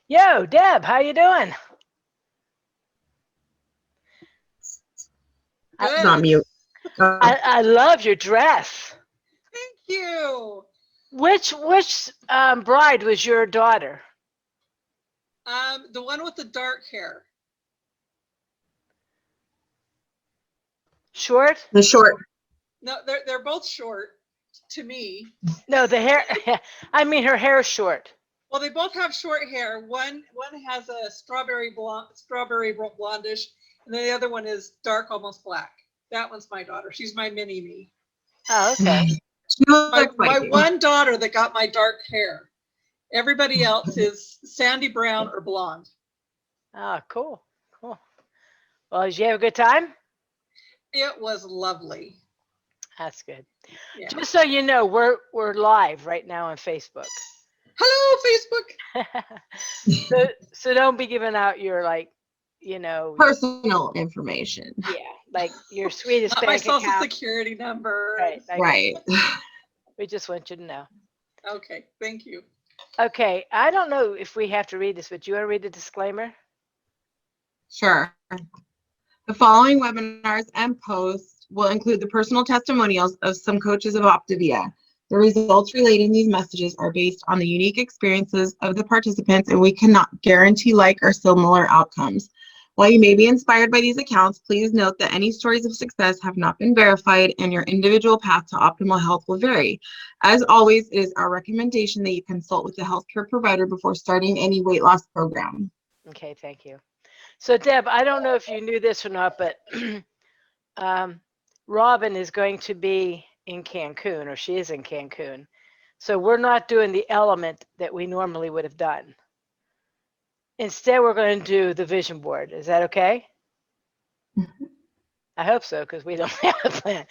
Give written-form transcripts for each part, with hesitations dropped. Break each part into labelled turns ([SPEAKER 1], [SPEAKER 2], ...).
[SPEAKER 1] Yo, Deb, how you doing? I,
[SPEAKER 2] It's on mute.
[SPEAKER 1] I love your dress.
[SPEAKER 2] Thank you.
[SPEAKER 1] Which bride was your daughter?
[SPEAKER 2] The one with the dark hair.
[SPEAKER 1] Short?
[SPEAKER 3] The short.
[SPEAKER 2] No, they're both short to me.
[SPEAKER 1] No, the hair. I mean, her hair's short.
[SPEAKER 2] Well, they both have short hair. One has a strawberry blondish, and then the other one is dark, almost black. That one's my daughter. She's my mini me.
[SPEAKER 1] Oh, okay.
[SPEAKER 2] My one daughter that got my dark hair. Everybody else is sandy brown or blonde.
[SPEAKER 1] Oh, cool, cool. Well, did you have a good time?
[SPEAKER 2] It was lovely.
[SPEAKER 1] That's good.
[SPEAKER 2] Yeah.
[SPEAKER 1] Just so you know, we're live right now on Facebook.
[SPEAKER 2] Hello, Facebook.
[SPEAKER 1] So don't be giving out your
[SPEAKER 3] personal information.
[SPEAKER 1] Yeah, like your sweetest
[SPEAKER 2] Not
[SPEAKER 1] bank
[SPEAKER 2] my social
[SPEAKER 1] account.
[SPEAKER 2] security number.
[SPEAKER 1] Right. We just want you to know.
[SPEAKER 2] Okay, thank you.
[SPEAKER 1] Okay, I don't know if we have to read this, but do you want to read the disclaimer?
[SPEAKER 3] Sure. The following webinars and posts will include the personal testimonials of some coaches of Optavia. The results relating these messages are based on the unique experiences of the participants, and we cannot guarantee like or similar outcomes. While you may be inspired by these accounts, please note that any stories of success have not been verified and your individual path to optimal health will vary. As always, it is our recommendation that you consult with a healthcare provider before starting any weight loss program.
[SPEAKER 1] Okay, thank you. So Deb, I don't know if you knew this or not, but Robin is going to be in Cancun, or she is in Cancun. So we're not doing the element that we normally would have done. Instead, we're going to do the vision board. Is that okay?
[SPEAKER 3] Mm-hmm.
[SPEAKER 1] I hope so, because we don't have a plan.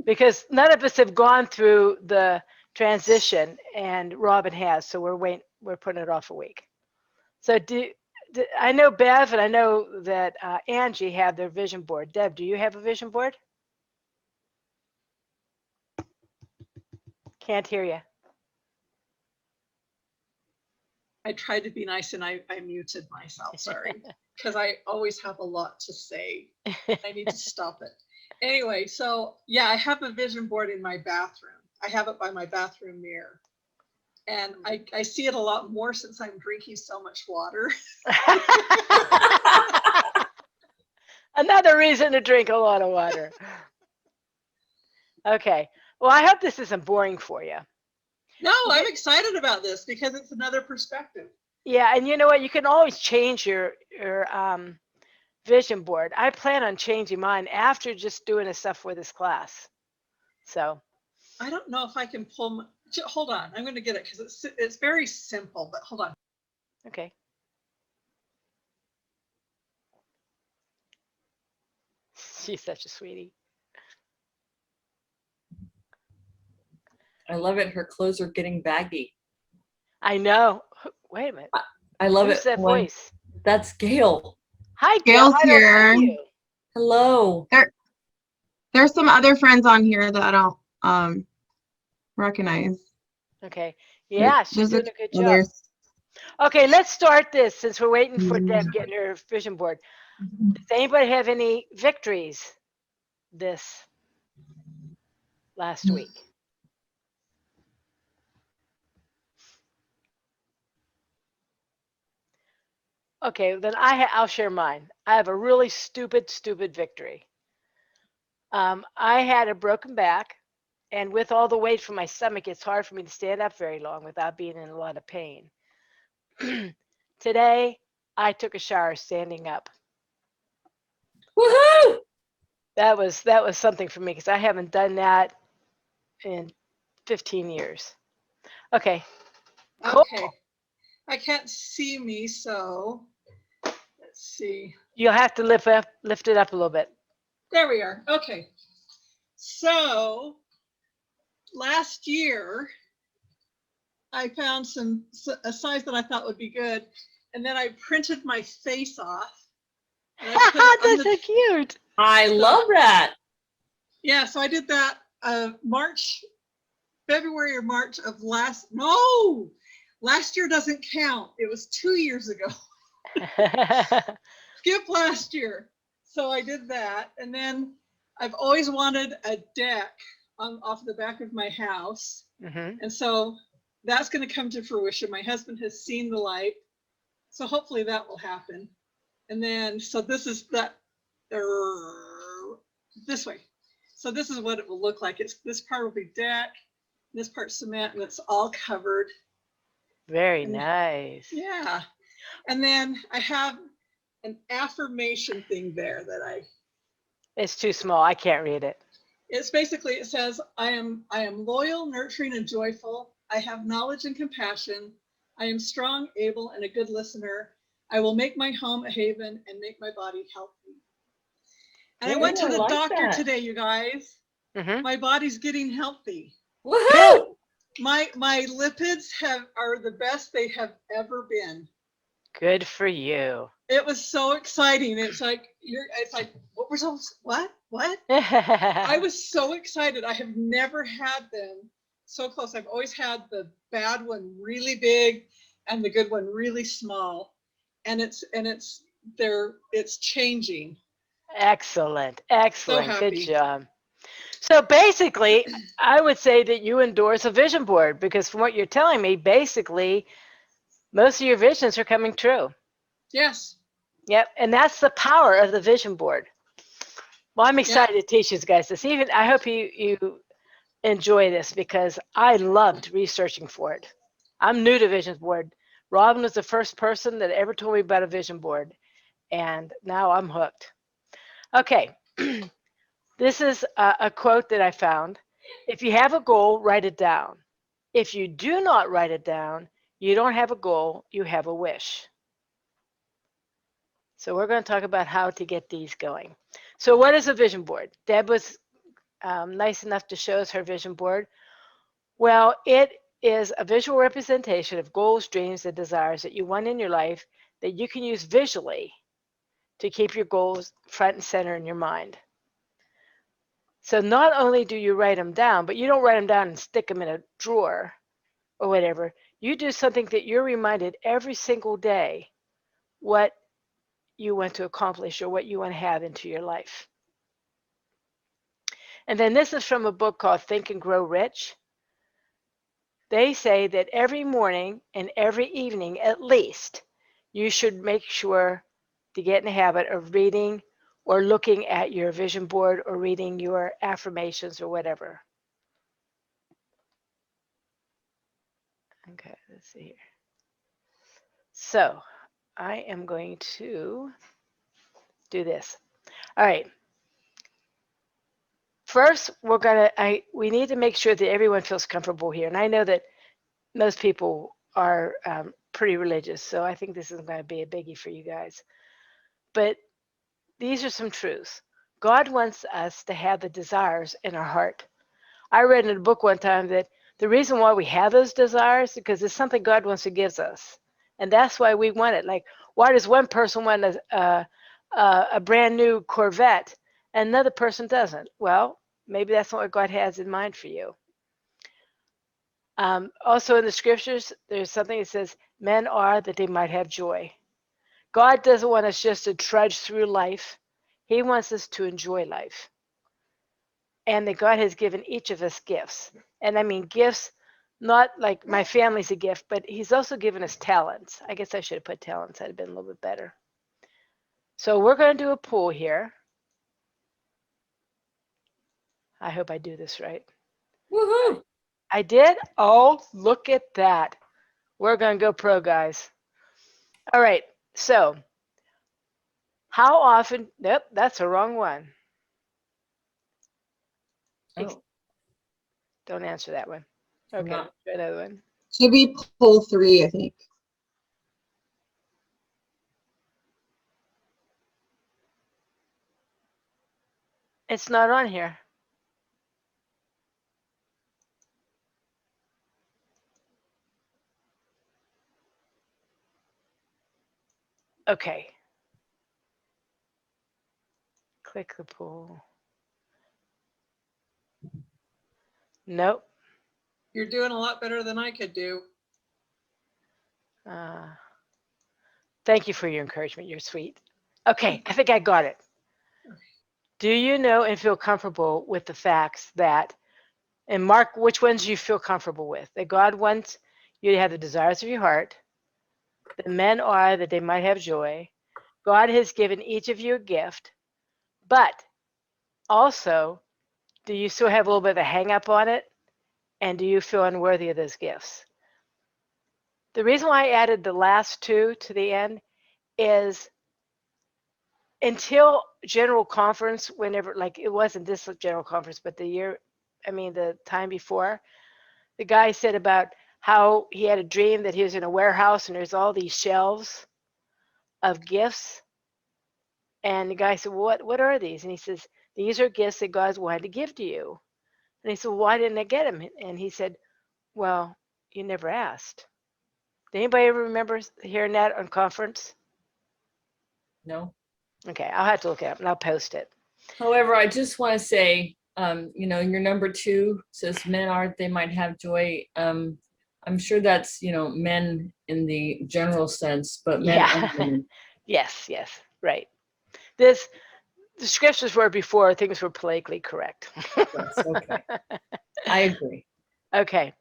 [SPEAKER 1] Because none of us have gone through the transition, and Robin has, so we're putting it off a week. So I know Bev and I know that Angie have their vision board. Deb, do you have a vision board? Can't hear you.
[SPEAKER 2] I tried to be nice and I muted myself, sorry, because I always have a lot to say. I need to stop it. Anyway, so yeah, I have a vision board in my bathroom. I have it by my bathroom mirror. And I see it a lot more since I'm drinking so much water.
[SPEAKER 1] Another reason to drink a lot of water. Okay. Well, I hope this isn't boring for you.
[SPEAKER 2] No, I'm excited about this because it's another perspective.
[SPEAKER 1] Yeah, and you know what? You can always change your vision board. I plan on changing mine after just doing the stuff for this class. So.
[SPEAKER 2] I don't know if I can pull. Hold on, I'm going to get it because it's very simple. But hold on.
[SPEAKER 1] Okay. She's such a sweetie.
[SPEAKER 4] I love it. Her clothes are getting baggy.
[SPEAKER 1] I know. Wait a minute.
[SPEAKER 4] I love
[SPEAKER 1] Who's
[SPEAKER 4] it.
[SPEAKER 1] that voice?
[SPEAKER 4] That's Gail.
[SPEAKER 1] Hi,
[SPEAKER 3] Gail's here.
[SPEAKER 4] Hello.
[SPEAKER 3] There's some other friends on here that I don't recognize.
[SPEAKER 1] Okay. Yeah, she's doing a good job.
[SPEAKER 3] Others.
[SPEAKER 1] Okay, let's start this since we're waiting for Deb getting her vision board. Does anybody have any victories this last week? Okay, then I'll share mine. I have a really stupid victory. I had a broken back, and with all the weight from my stomach, it's hard for me to stand up very long without being in a lot of pain. Today, I took a shower standing up.
[SPEAKER 4] Woohoo!
[SPEAKER 1] That was something for me because I haven't done that in 15 years. Okay. Cool.
[SPEAKER 2] Okay. I can't see me, so let's see.
[SPEAKER 1] You'll have to lift it up a little bit.
[SPEAKER 2] There we are. Okay. So last year, I found a size that I thought would be good, and then I printed my face off.
[SPEAKER 1] That's so cute.
[SPEAKER 4] I love that.
[SPEAKER 2] Yeah, so I did that February or March of Last year doesn't count. It was 2 years ago. Skip last year. So I did that. And then I've always wanted a deck off the back of my house.
[SPEAKER 1] Mm-hmm.
[SPEAKER 2] And so that's going to come to fruition. My husband has seen the light. So hopefully that will happen. And then, so this is that, this way. So this is what it will look like. It's this part will be deck, this part cement, and it's all covered.
[SPEAKER 1] Very
[SPEAKER 2] And,
[SPEAKER 1] nice.
[SPEAKER 2] yeah. And then I have an affirmation thing there that
[SPEAKER 1] It's too small. I can't read it.
[SPEAKER 2] it's basically, it says, I am loyal, nurturing, and joyful. I have knowledge and compassion. I am strong, able, and a good listener. I will make my home a haven and make my body healthy. And I
[SPEAKER 4] Ooh,
[SPEAKER 2] went to
[SPEAKER 4] I
[SPEAKER 2] the
[SPEAKER 4] like
[SPEAKER 2] doctor
[SPEAKER 4] that.
[SPEAKER 2] today, you guys.
[SPEAKER 1] Mm-hmm.
[SPEAKER 2] My body's getting healthy.
[SPEAKER 4] Woohoo!
[SPEAKER 2] My lipids are the best they have ever been.
[SPEAKER 1] Good for you.
[SPEAKER 2] It was so exciting. It's like what results? What? I was so excited. I have never had them so close. I've always had the bad one really big and the good one really small. And it's changing.
[SPEAKER 1] Excellent.
[SPEAKER 2] So
[SPEAKER 1] Excellent. Good
[SPEAKER 2] happy.
[SPEAKER 1] job. So basically, I would say that you endorse a vision board because from what you're telling me, basically, most of your visions are coming true.
[SPEAKER 2] Yes.
[SPEAKER 1] Yep. And that's the power of the vision board. Well, I'm excited to teach you guys this. Even I hope you enjoy this because I loved researching for it. I'm new to vision board. Robin was the first person that ever told me about a vision board, and now I'm hooked. Okay. This is a quote that I found. If you have a goal, write it down. If you do not write it down, you don't have a goal, you have a wish. So we're going to talk about how to get these going. So what is a vision board? Deb was nice enough to show us her vision board. Well, it is a visual representation of goals, dreams, and desires that you want in your life that you can use visually to keep your goals front and center in your mind. So not only do you write them down, but you don't write them down and stick them in a drawer or whatever. You do something that you're reminded every single day what you want to accomplish or what you want to have into your life. And then this is from a book called Think and Grow Rich. They say that every morning and every evening, at least, you should make sure to get in the habit of reading or looking at your vision board or reading your affirmations or whatever. Okay, let's see here. So I am going to do this. All right. First, we need to make sure that everyone feels comfortable here. And I know that most people are pretty religious, so I think this isn't going to be a biggie for you guys. But these are some truths. God wants us to have the desires in our heart. I read in a book one time that the reason why we have those desires is because it's something God wants to give us. And that's why we want it. Like, why does one person want a brand new Corvette and another person doesn't? Well, maybe that's not what God has in mind for you. Also in the scriptures, there's something that says, men are that they might have joy. God doesn't want us just to trudge through life. He wants us to enjoy life. And that God has given each of us gifts. And I mean gifts, not like my family's a gift, but he's also given us talents. I guess I should have put talents. That'd have been a little bit better. So we're going to do a poll here. I hope I do this right.
[SPEAKER 4] Woohoo!
[SPEAKER 1] I did? Oh, look at that. We're going to go pro, guys. All right. So how often, nope, that's the wrong one.
[SPEAKER 4] Oh,
[SPEAKER 1] Don't answer that one. Okay,
[SPEAKER 4] not-
[SPEAKER 1] try another one.
[SPEAKER 3] Should be poll 3, I think.
[SPEAKER 1] It's not on here. Okay. Click the poll. Nope.
[SPEAKER 2] You're doing a lot better than I could do.
[SPEAKER 1] Thank you for your encouragement. You're sweet. Okay, I think I got it. Do you know and feel comfortable with the facts that, and mark which ones you feel comfortable with, that God wants you to have the desires of your heart, that men are that they might have joy. God has given each of you a gift, but also, do you still have a little bit of a hang up on it? And do you feel unworthy of those gifts? The reason why I added the last two to the end is until general conference, whenever, like it wasn't this general conference, but the time before, the guy said about how he had a dream that he was in a warehouse and there's all these shelves of gifts. And the guy said, what are these? And he says, these are gifts that God's wanted to give to you. And he said, well, why didn't I get them? And he said, well, you never asked. Did anybody ever remember hearing that on conference?
[SPEAKER 4] No.
[SPEAKER 1] Okay, I'll have to look it up and I'll post it.
[SPEAKER 4] However, I just want to say, your number 2 says men aren't, they might have joy. I'm sure that's, men in the general sense, but men and women.
[SPEAKER 1] Yes, right. The scriptures were before things were politically correct.
[SPEAKER 4] Yes, okay. I agree.
[SPEAKER 1] Okay.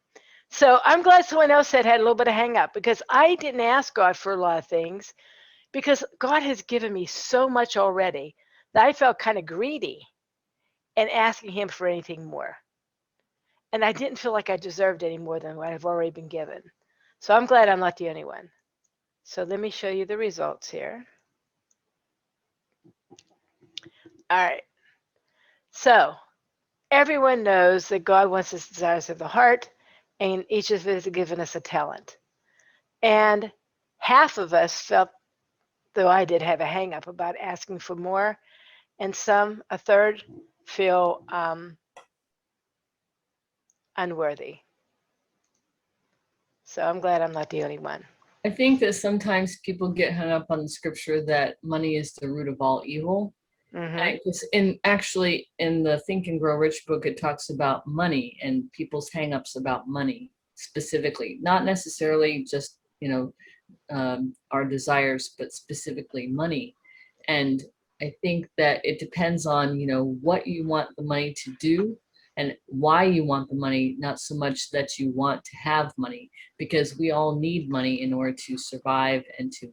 [SPEAKER 1] So I'm glad someone else had a little bit of hang up, because I didn't ask God for a lot of things because God has given me so much already that I felt kind of greedy in asking him for anything more. And I didn't feel like I deserved any more than what I've already been given. So I'm glad I'm not the only one. So let me show you the results here. All right. So everyone knows that God wants us desires of the heart, and each of us has given us a talent. And half of us felt, though I did have a hang up about asking for more, and a third, feel unworthy. So I'm glad I'm not the only one.
[SPEAKER 4] I think that sometimes people get hung up on the scripture that money is the root of all evil.
[SPEAKER 1] Mm-hmm.
[SPEAKER 4] Actually, in the Think and Grow Rich book, it talks about money and people's hangups about money specifically, not necessarily just, our desires, but specifically money. And I think that it depends on, what you want the money to do and why you want the money, not so much that you want to have money, because we all need money in order to survive and to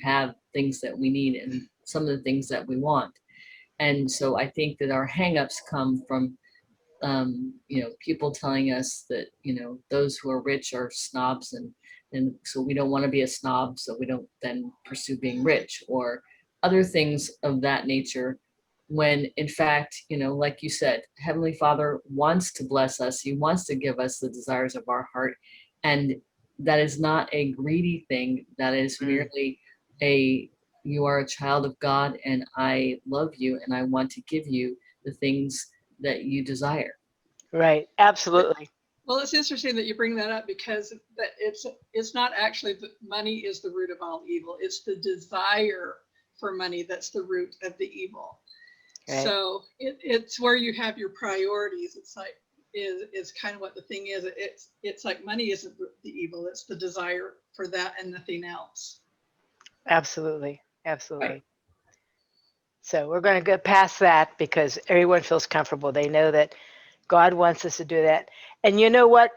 [SPEAKER 4] have things that we need and some of the things that we want. And so I think that our hangups come from, people telling us that, those who are rich are snobs, and so we don't want to be a snob, so we don't then pursue being rich or other things of that nature. When in fact, like you said, Heavenly Father wants to bless us. He wants to give us the desires of our heart. And that is not a greedy thing. That is merely you are a child of God, and I love you, and I want to give you the things that you desire.
[SPEAKER 1] Right. Absolutely.
[SPEAKER 2] Well, it's interesting that you bring that up, because that it's not actually that money is the root of all evil. It's the desire for money that's the root of the evil. Right. So it's where you have your priorities. It's like is kind of what the thing is. It's like money isn't the evil. It's the desire for that and nothing else.
[SPEAKER 1] Absolutely. Right. So we're going to go past that because everyone feels comfortable. They know that God wants us to do that. And you know what?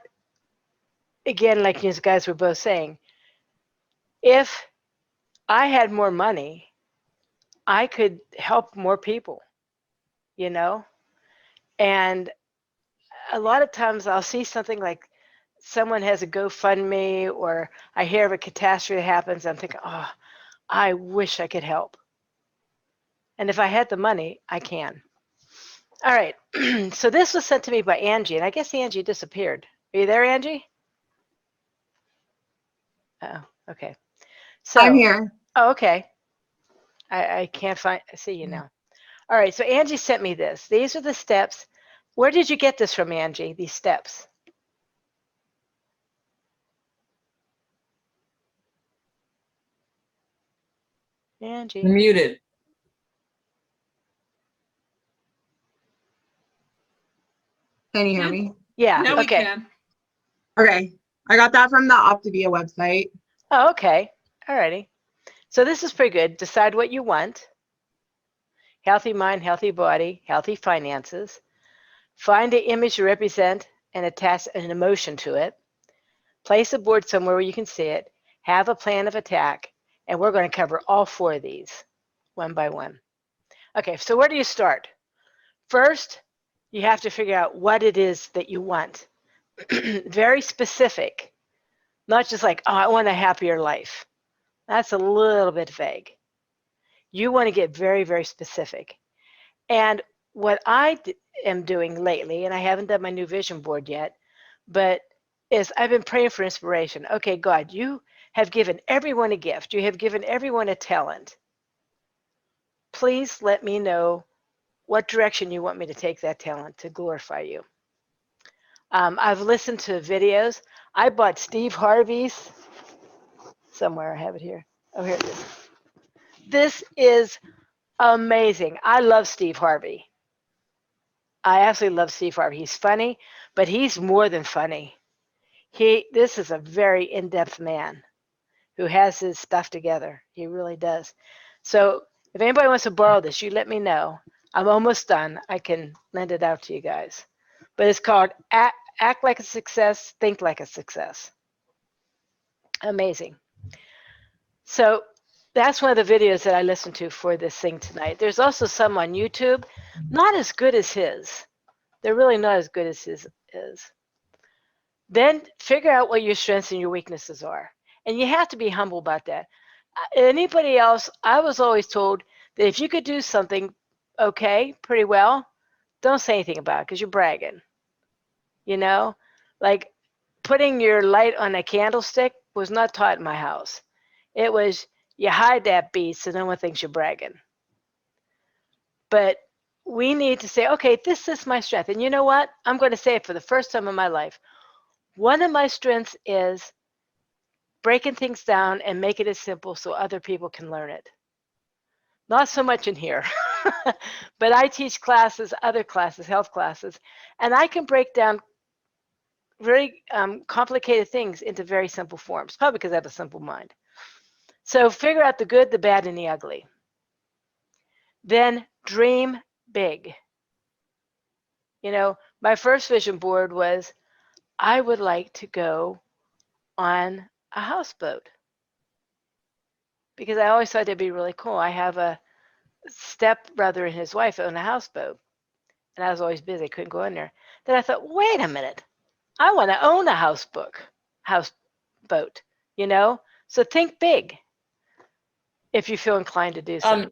[SPEAKER 1] Again, like you guys were both saying, if I had more money, I could help more people, And a lot of times I'll see something like someone has a GoFundMe, or I hear of a catastrophe that happens. I'm thinking, oh, I wish I could help. And if I had the money, I can. All right. So this was sent to me by Angie, and I guess Angie disappeared. Are you there, Angie? Oh, okay. So
[SPEAKER 3] I'm here.
[SPEAKER 1] Oh, okay. I can't see you now. All right. So Angie sent me this. These are the steps. Where did you get this from, Angie? These steps? Angie.
[SPEAKER 4] You're muted.
[SPEAKER 3] Can you hear me?
[SPEAKER 1] Yeah.
[SPEAKER 2] Now
[SPEAKER 1] okay.
[SPEAKER 2] We can.
[SPEAKER 3] Okay. I got that from the Optavia website.
[SPEAKER 1] Oh, okay. All righty. So this is pretty good. Decide what you want. Healthy mind, healthy body, healthy finances. Find an image to represent and attach an emotion to it. Place a board somewhere where you can see it. Have a plan of attack. And we're going to cover all 4 of these one by one. Okay, so where do you start? First, you have to figure out what it is that you want. Very specific. Not just like, oh, I want a happier life. That's a little bit vague. You want to get very, very specific. And what I am doing lately, and I haven't done my new vision board yet, but is I've been praying for inspiration. Okay, God, you have given everyone a gift. You have given everyone a talent. Please let me know what direction you want me to take that talent to glorify you. I've listened to videos. I bought Steve Harvey's, somewhere I have it here. Oh, here it is. This is amazing. I love Steve Harvey. I absolutely love Steve Harvey. He's funny, but he's more than funny. This is a very in-depth man who has his stuff together. He really does. So if anybody wants to borrow this, you let me know. I'm almost done. I can lend it out to you guys. But it's called Act Like a Success, Think Like a Success. Amazing. So that's one of the videos that I listened to for this thing tonight. There's also some on YouTube, not as good as his. They're really not as good as his is. Then figure out what your strengths and your weaknesses are. And you have to be humble about that. Anybody else, I was always told that if you could do something okay, pretty well, don't say anything about it because you're bragging. You know, like putting your light on a candlestick was not taught in my house. It was you hide that beast so no one thinks you're bragging. But we need to say, okay, this is my strength. And you know what? I'm going to say it for the first time in my life. One of my strengths is breaking things down and making it simple so other people can learn it. Not so much in here, but I teach classes, other classes, health classes, and I can break down very complicated things into very simple forms, probably because I have a simple mind. So figure out the good, the bad, and the ugly. Then dream big. You know, my first vision board was I would like to go on a houseboat because I always thought that'd be really cool. I have a stepbrother and his wife own a houseboat, and I was always busy, couldn't go in there. Then I thought, wait a minute, I want to own a houseboat, you know? So think big if you feel inclined to do so.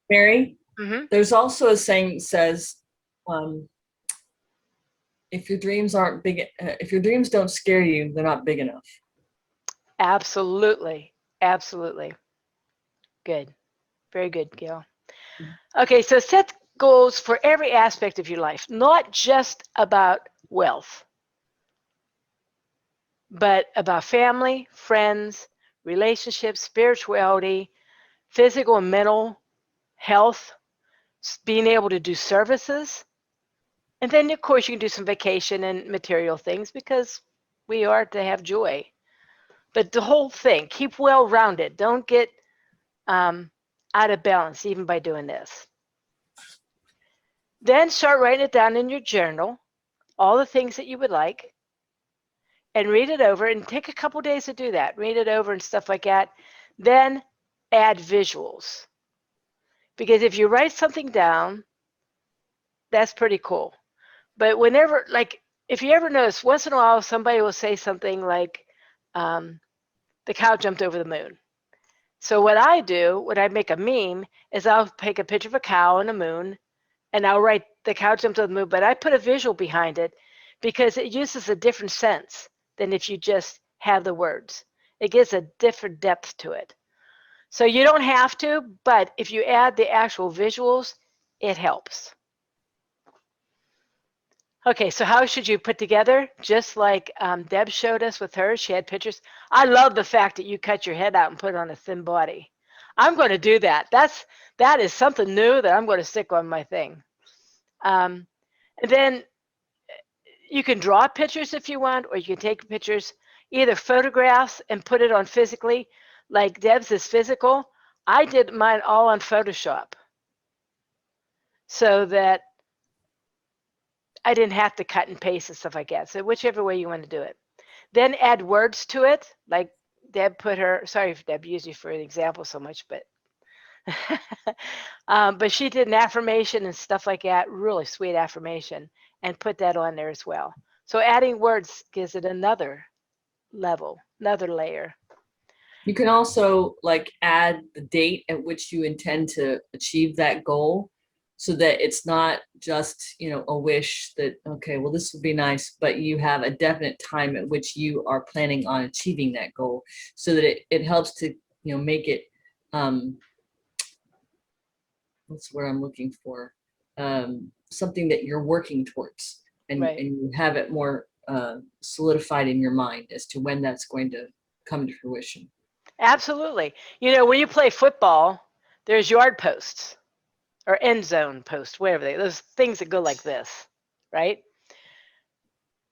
[SPEAKER 4] Mary,
[SPEAKER 1] Mm-hmm.
[SPEAKER 4] there's also a saying that says, if your dreams aren't big, if your dreams don't scare you, they're not big enough.
[SPEAKER 1] Absolutely. Absolutely. Good. Very good, Gail. Okay, so set goals for every aspect of your life, not just about wealth, but about family, friends, relationships, spirituality, physical and mental health, being able to do services. And then, of course, you can do some vacation and material things because we are to have joy. But the whole thing, keep well-rounded. Don't get out of balance even by doing this. Then start writing it down in your journal, all the things that you would like, and read it over and take a couple days to do that. Read it over and stuff like that. Then add visuals. Because if you write something down, that's pretty cool. But whenever, like, if you ever notice, once in a while, somebody will say something like, the cow jumped over the moon. So what I do, when I make a meme, is I'll take a picture of a cow and a moon, and I'll write the cow jumped over the moon, but I put a visual behind it because it uses a different sense than if you just have the words. It gives a different depth to it. So you don't have to, but if you add the actual visuals, it helps. Okay, so how should you put together? Just like Deb showed us with hers, she had pictures. I love the fact that you cut your head out and put it on a thin body. I'm going to do that. That is something new that I'm going to stick on my thing. And then you can draw pictures if you want, or you can take pictures. either photographs and put it on physically, like Deb's is physical. I did mine all on Photoshop so that I didn't have to cut and paste and stuff like that. So whichever way you want to do it. Then add words to it, like Deb put her, sorry if Deb used you for an example so much, but but she did an affirmation and stuff like that, really sweet affirmation, and put that on there as well. So adding words gives it another level, another layer.
[SPEAKER 4] You can also like add the date at which you intend to achieve that goal, so that it's not just, you know, a wish that, okay, well, this would be nice, but you have a definite time at which you are planning on achieving that goal, so that it helps to, you know, make it, what's what I'm looking for, something that you're working towards, and,
[SPEAKER 1] Right.
[SPEAKER 4] and you have it more solidified in your mind as to when that's going to come to fruition.
[SPEAKER 1] Absolutely. You know, when you play football, there's yard posts or end zone posts, whatever those things that go like this, right?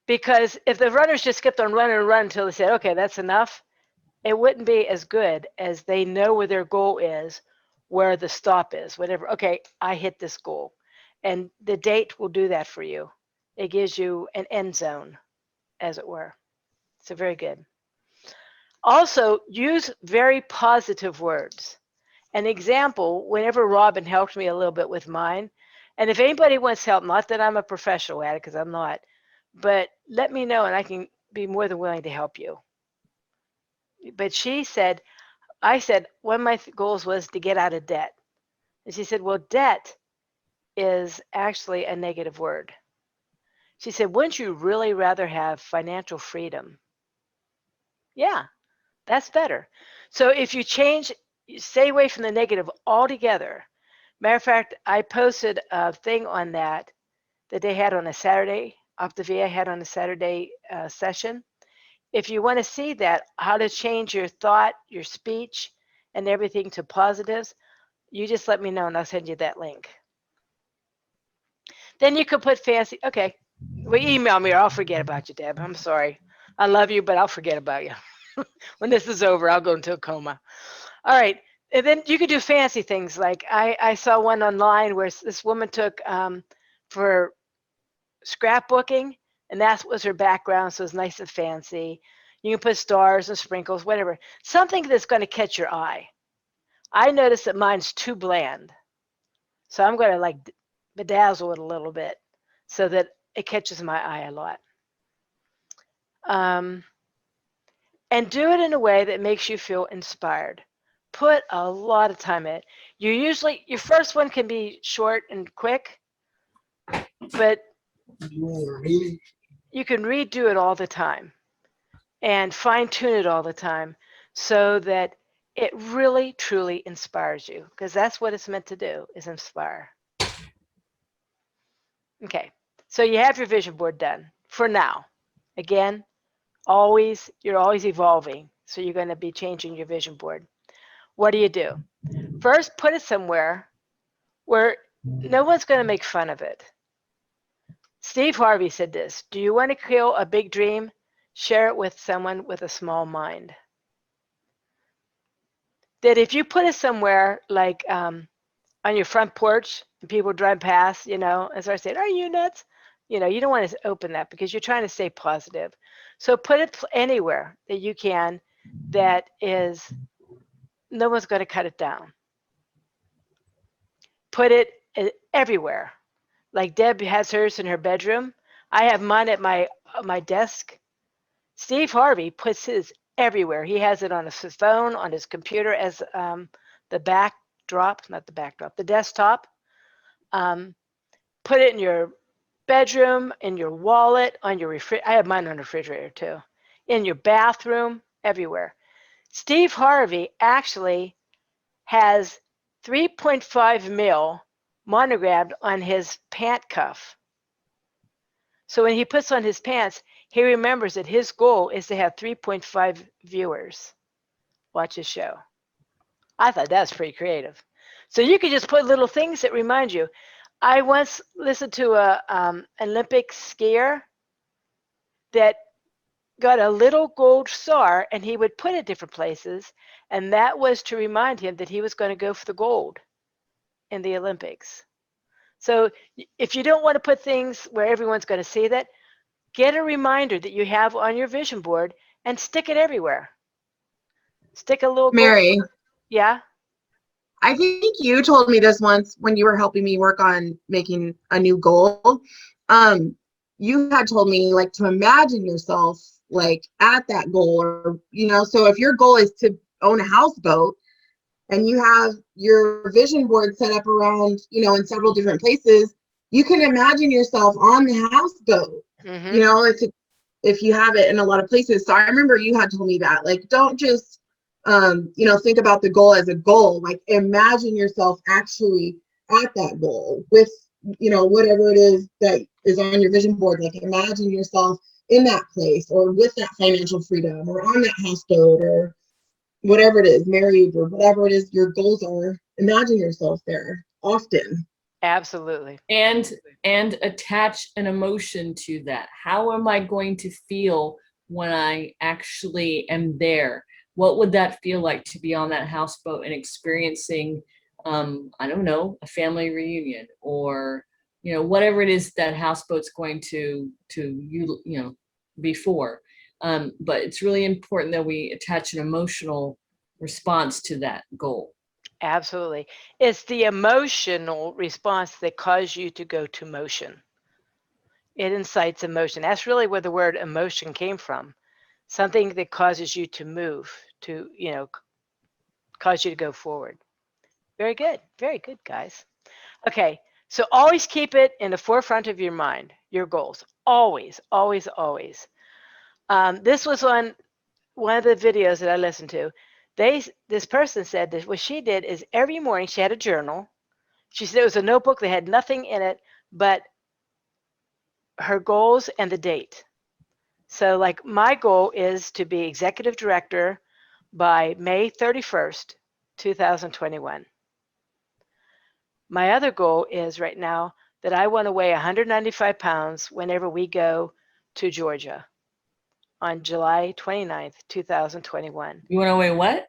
[SPEAKER 1] Because if the runners just kept on running and running until they said, okay, that's enough, it wouldn't be as good as they know where their goal is, where the stop is, whatever. Okay, I hit this goal. And the date will do that for you. It gives you an end zone, as it were. So very good. Also, use very positive words. An example, whenever Robin helped me a little bit with mine, and if anybody wants help, not that I'm a professional at it, because I'm not, but let me know and I can be more than willing to help you. But she said, I said, one of my goals was to get out of debt. And she said, well, debt is actually a negative word. She said, wouldn't you really rather have financial freedom? Yeah, that's better. So if you change, stay away from the negative altogether. Matter of fact, I posted a thing on that they had on a Saturday, Optavia had on a Saturday session. If you want to see that, how to change your thought, your speech, and everything to positives, you just let me know and I'll send you that link. Then you could put fancy, okay, well, email me or I'll forget about you, Deb. I'm sorry. I love you, but I'll forget about you. When this is over, I'll go into a coma. All right. And then you could do fancy things. Like I saw one online where this woman took for scrapbooking, and that was her background, so it's nice and fancy. You can put stars and sprinkles, whatever. Something that's going to catch your eye. I noticed that mine's too bland. So I'm going to like bedazzle it a little bit so that it catches my eye a lot. And do it in a way that makes you feel inspired. Put a lot of time in it. Your first one can be short and quick, but you can redo it all the time and fine tune it all the time so that it really, truly inspires you, because that's what it's meant to do, is inspire. Okay, so you have your vision board done for now. Again, you're always evolving, so you're going to be changing your vision board. What do? First, put it somewhere where no one's going to make fun of it. Steve Harvey said this: do you want to kill a big dream? Share it with someone with a small mind. That if you put it somewhere like on your front porch and people drive past, and start saying, are you nuts? You don't want to open that because you're trying to stay positive. So put it anywhere that you can that is, no one's going to cut it down. Put it everywhere. Like Deb has hers in her bedroom. I have mine at my desk. Steve Harvey puts his everywhere. He has it on his phone, on his computer as the backdrop, not the backdrop, the desktop. Put it in your bedroom, in your wallet, on your refrigerator. I have mine on the refrigerator too. In your bathroom, everywhere. Steve Harvey actually has 3.5 mil monogrammed on his pant cuff. So when he puts on his pants, he remembers that his goal is to have 3.5 viewers watch his show. I thought that was pretty creative. So you could just put little things that remind you. I once listened to a Olympic skier that got a little gold star and he would put it different places. And that was to remind him that he was going to go for the gold in the Olympics. So if you don't want to put things where everyone's going to see that, get a reminder that you have on your vision board and stick it everywhere. Stick a little gold.
[SPEAKER 3] Mary,
[SPEAKER 1] Yeah.
[SPEAKER 3] I think you told me this once when you were helping me work on making a new goal. You had told me like to imagine yourself like at that goal, or so if your goal is to own a houseboat and you have your vision board set up around, in several different places, you can imagine yourself on the houseboat. If you have it in a lot of places. So I remember you had told me that, like, don't just think about the goal as a goal. Like, imagine yourself actually at that goal with, whatever it is that is on your vision board. Like, imagine yourself in that place, or with that financial freedom, or on that houseboat, or whatever it is, married, or whatever it is your goals are. Imagine yourself there often.
[SPEAKER 1] Absolutely.
[SPEAKER 4] And attach an emotion to that. How am I going to feel when I actually am there? What would that feel like to be on that houseboat and experiencing, I don't know, a family reunion, or, whatever it is that houseboat's going to be for. But it's really important that we attach an emotional response to that goal.
[SPEAKER 1] Absolutely. It's the emotional response that causes you to go to motion. It incites emotion. That's really where the word emotion came from. Something that causes you to move, to, cause you to go forward. Very good. Very good, guys. Okay. So always keep it in the forefront of your mind, your goals. Always, always, always. This was on one of the videos that I listened to. This person said that what she did is every morning she had a journal. She said it was a notebook that had nothing in it but her goals and the date. So like my goal is to be executive director by May 31st, 2021. My other goal is right now that I want to weigh 195 pounds whenever we go to Georgia on July 29th, 2021.
[SPEAKER 4] You want to weigh what?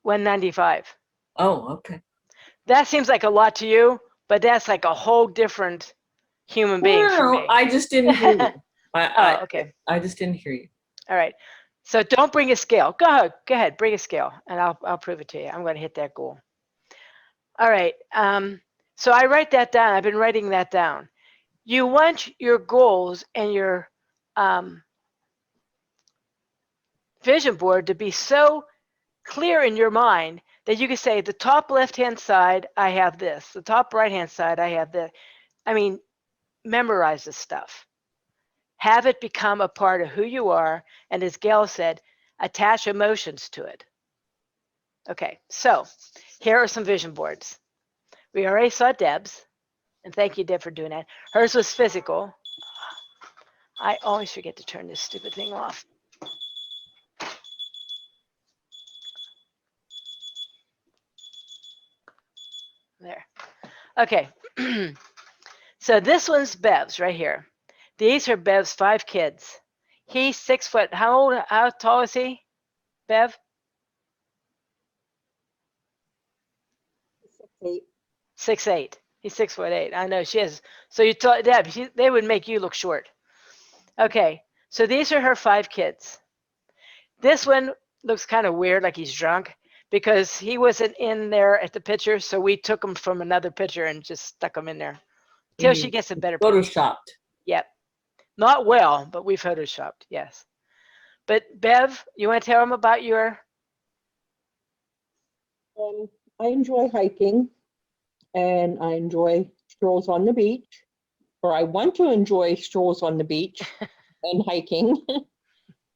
[SPEAKER 1] 195.
[SPEAKER 4] Oh, okay.
[SPEAKER 1] That seems like a lot to you, but that's like a whole different human being for me.
[SPEAKER 4] I just didn't hear you.
[SPEAKER 1] Okay.
[SPEAKER 4] I just didn't hear you.
[SPEAKER 1] All right. So don't bring a scale. Go ahead, bring a scale, and I'll prove it to you. I'm going to hit that goal. All right. So I write that down. I've been writing that down. You want your goals and your vision board to be so clear in your mind that you can say the top left-hand side, I have this. The top right-hand side, I have this. I mean, memorize this stuff. Have it become a part of who you are. And as Gail said, attach emotions to it. Okay, so here are some vision boards. We already saw Deb's, and thank you, Deb, for doing that. Hers was physical. I always forget to turn this stupid thing off. There. Okay. So this one's Bev's right here. These are Bev's 5 kids. He's 6 foot. How tall is he, Bev?
[SPEAKER 2] 6'8".
[SPEAKER 1] 6'8". He's 6'8". I know she is. So you told Deb, they would make you look short. Okay. So these are her 5 kids. This one looks kind of weird, like he's drunk, because he wasn't in there at the picture. So we took him from another picture and just stuck him in there till she gets a better picture.
[SPEAKER 4] Photoshopped.
[SPEAKER 1] Yep. Not well, but we photoshopped, yes. But Bev, you want to tell them about your?
[SPEAKER 5] I enjoy hiking, and I enjoy strolls on the beach, or I want to enjoy strolls on the beach and hiking.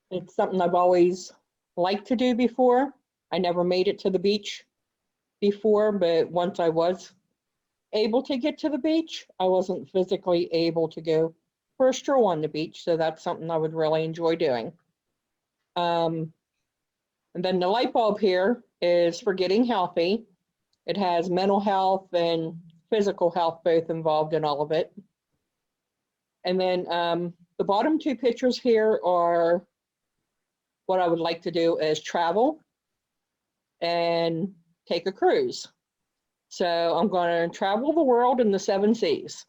[SPEAKER 5] It's something I've always liked to do before. I never made it to the beach before, but once I was able to get to the beach, I wasn't physically able to go for a stroll on the beach, so that's something I would really enjoy doing. And then the light bulb here is for getting healthy. It has mental health and physical health both involved in all of it. And then the bottom two pictures here are what I would like to do is travel and take a cruise. So I'm going to travel the world in the 7 seas.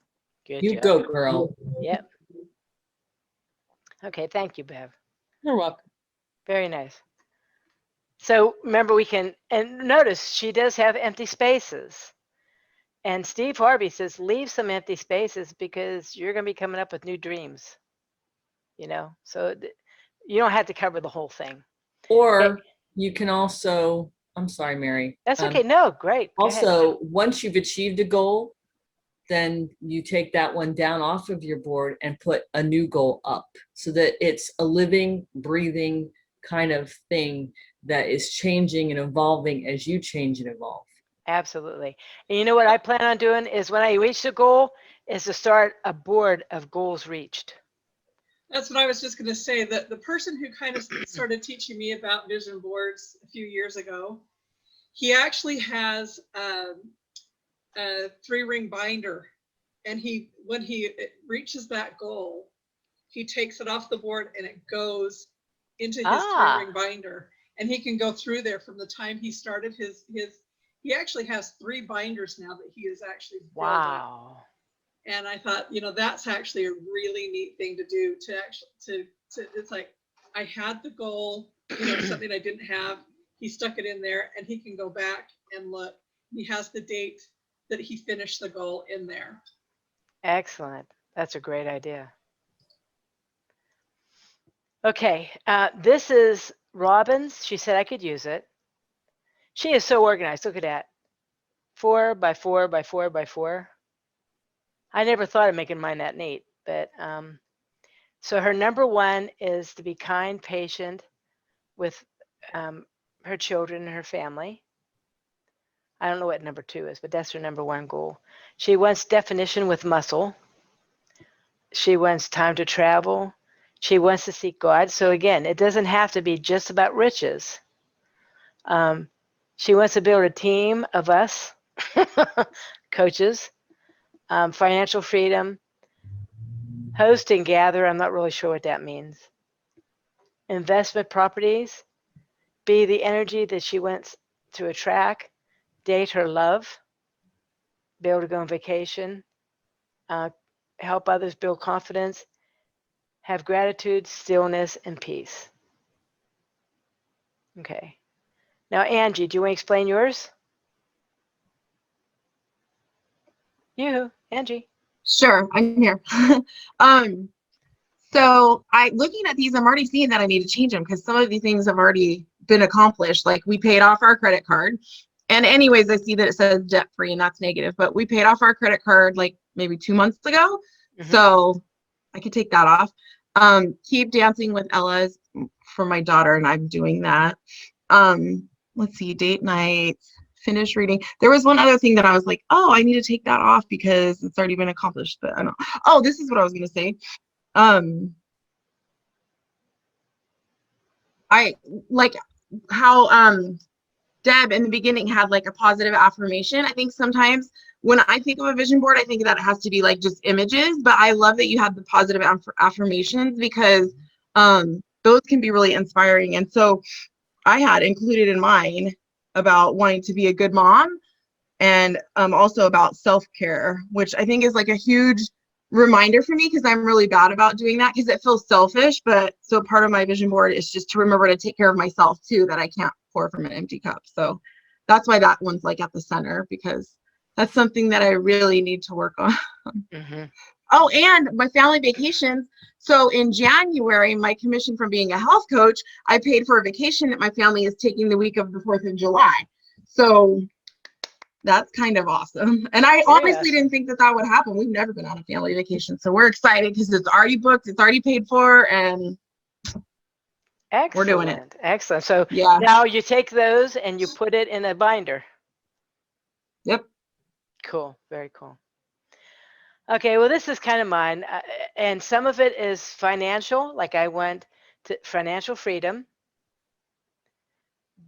[SPEAKER 1] Good
[SPEAKER 4] You
[SPEAKER 1] job.
[SPEAKER 4] go, girl.
[SPEAKER 1] Yep. Okay, thank you, Bev.
[SPEAKER 5] You're welcome.
[SPEAKER 1] Very nice. So remember, we can, and notice she does have empty spaces. And Steve Harvey says, leave some empty spaces because you're going to be coming up with new dreams. You know, so you don't have to cover the whole thing.
[SPEAKER 4] Or you can also, I'm sorry, Mary.
[SPEAKER 1] That's okay. No, great. Go ahead.
[SPEAKER 4] Also, once you've achieved a goal, then you take that one down off of your board and put a new goal up so that it's a living, breathing kind of thing that is changing and evolving as you change and evolve.
[SPEAKER 1] Absolutely. And you know what I plan on doing is when I reach the goal is to start a board of goals reached.
[SPEAKER 2] That's what I was just going to say, that the person who kind of started teaching me about vision boards a few years ago, he actually has a 3-ring binder, and when he reaches that goal, he takes it off the board and it goes into his 3-ring binder, and he can go through there from the time he started his he actually has 3 binders now that he is actually filled up.
[SPEAKER 1] Wow.
[SPEAKER 2] And I thought, that's actually a really neat thing to do, to actually to it's like, I had the goal, something I didn't have. He stuck it in there, and he can go back and look. He has the date that he finished the goal in there.
[SPEAKER 1] Excellent. That's a great idea. Okay, this is Robin's. She said I could use it. She is so organized. Look at that. 4 by 4 by 4 by 4. I never thought of making mine that neat, but so her number 1 is to be kind, patient with her children and her family. I don't know what number 2 is, but that's her number 1 goal. She wants definition with muscle. She wants time to travel. She wants to seek God. So again, it doesn't have to be just about riches. She wants to build a team of us, coaches, financial freedom, host and gather. I'm not really sure what that means. Investment properties, be the energy that she wants to attract, date her love, be able to go on vacation, help others build confidence, have gratitude, stillness, and peace. Okay. Now, Angie, do you want to explain yours? You, Angie.
[SPEAKER 3] Sure, I'm here. So looking at these, I'm already seeing that I need to change them because some of these things have already been accomplished. Like we paid off our credit card. And anyways, I see that it says debt free and that's negative, but we paid off our credit card like maybe 2 months ago. Mm-hmm. So I could take that off. Keep dancing with Ella's for my daughter, and I'm doing that. Let's see, date night, finish reading. There was one other thing that I was like, oh, I need to take that off because it's already been accomplished, but I don't. Oh, this is what I was going to say. I like how Deb in the beginning had like a positive affirmation. I think sometimes when I think of a vision board, I think that it has to be like just images, but I love that you have the positive affirmations because those can be really inspiring. And so I had included in mine about wanting to be a good mom and also about self-care, which I think is like a huge reminder for me because I'm really bad about doing that because it feels selfish. But so part of my vision board is just to remember to take care of myself too, that I can't pour from an empty cup. So that's why that one's like at the center, because that's something that I really need to work on. Mm-hmm. Oh, and my family vacations. So in January, my commission from being a health coach, I paid for a vacation that my family is taking the week of the 4th of July. So that's kind of awesome. And I honestly didn't think that that would happen. We've never been on a family vacation. So we're excited because it's already booked, it's already paid for, and
[SPEAKER 1] excellent.
[SPEAKER 3] We're doing it.
[SPEAKER 1] Excellent. So yeah, now you take those and you put it in a binder.
[SPEAKER 3] Yep.
[SPEAKER 1] Cool. Very cool. Okay, well, this is kind of mine. And some of it is financial, like I went to financial freedom.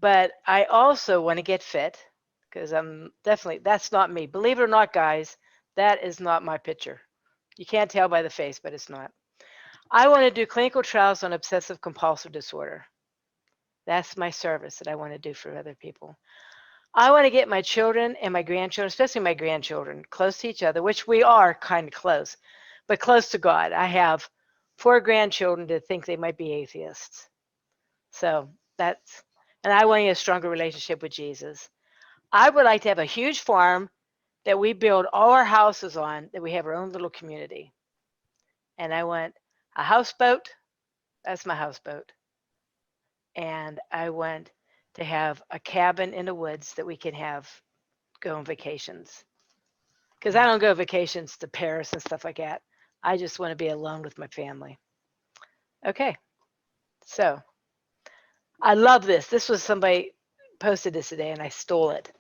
[SPEAKER 1] But I also want to get fit because I'm definitely, that's not me. Believe it or not, guys, that is not my picture. You can't tell by the face, but it's not. I want to do clinical trials on obsessive compulsive disorder. That's my service that I want to do for other people. I want to get my children and my grandchildren, especially my grandchildren, close to each other, which we are kind of close, but close to God. I have 4 grandchildren that think they might be atheists. So that's, and I want a stronger relationship with Jesus. I would like to have a huge farm that we build all our houses on, that we have our own little community. And I want a houseboat. That's my houseboat. And I want to have a cabin in the woods that we can have go on vacations. Because I don't go vacations to Paris and stuff like that. I just want to be alone with my family. Okay. So I love this. This was somebody posted this today and I stole it.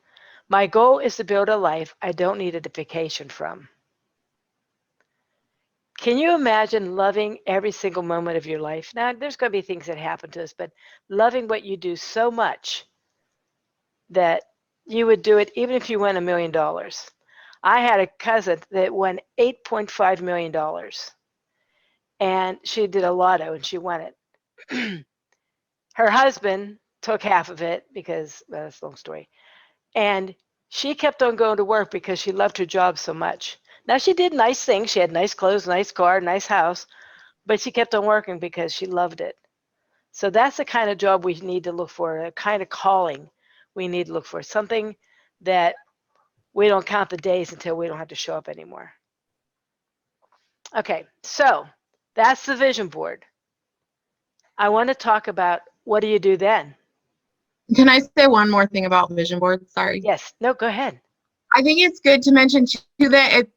[SPEAKER 1] My goal is to build a life I don't need a vacation from. Can you imagine loving every single moment of your life? Now, there's going to be things that happen to us, but loving what you do so much that you would do it even if you won $1 million. I had a cousin that won $8.5 million, and she did a lotto and she won it. Her husband took half of it because, well, that's a long story. And she kept on going to work because she loved her job so much. Now, she did nice things. She had nice clothes, nice car, nice house, but she kept on working because she loved it. So that's the kind of job we need to look for, a kind of calling we need to look for, something that we don't count the days until we don't have to show up anymore. Okay, so that's the vision board. I want to talk about, what do you do then?
[SPEAKER 3] Can I say one more thing about vision boards? Sorry.
[SPEAKER 1] Yes, no, go ahead.
[SPEAKER 3] I think it's good to mention too that it,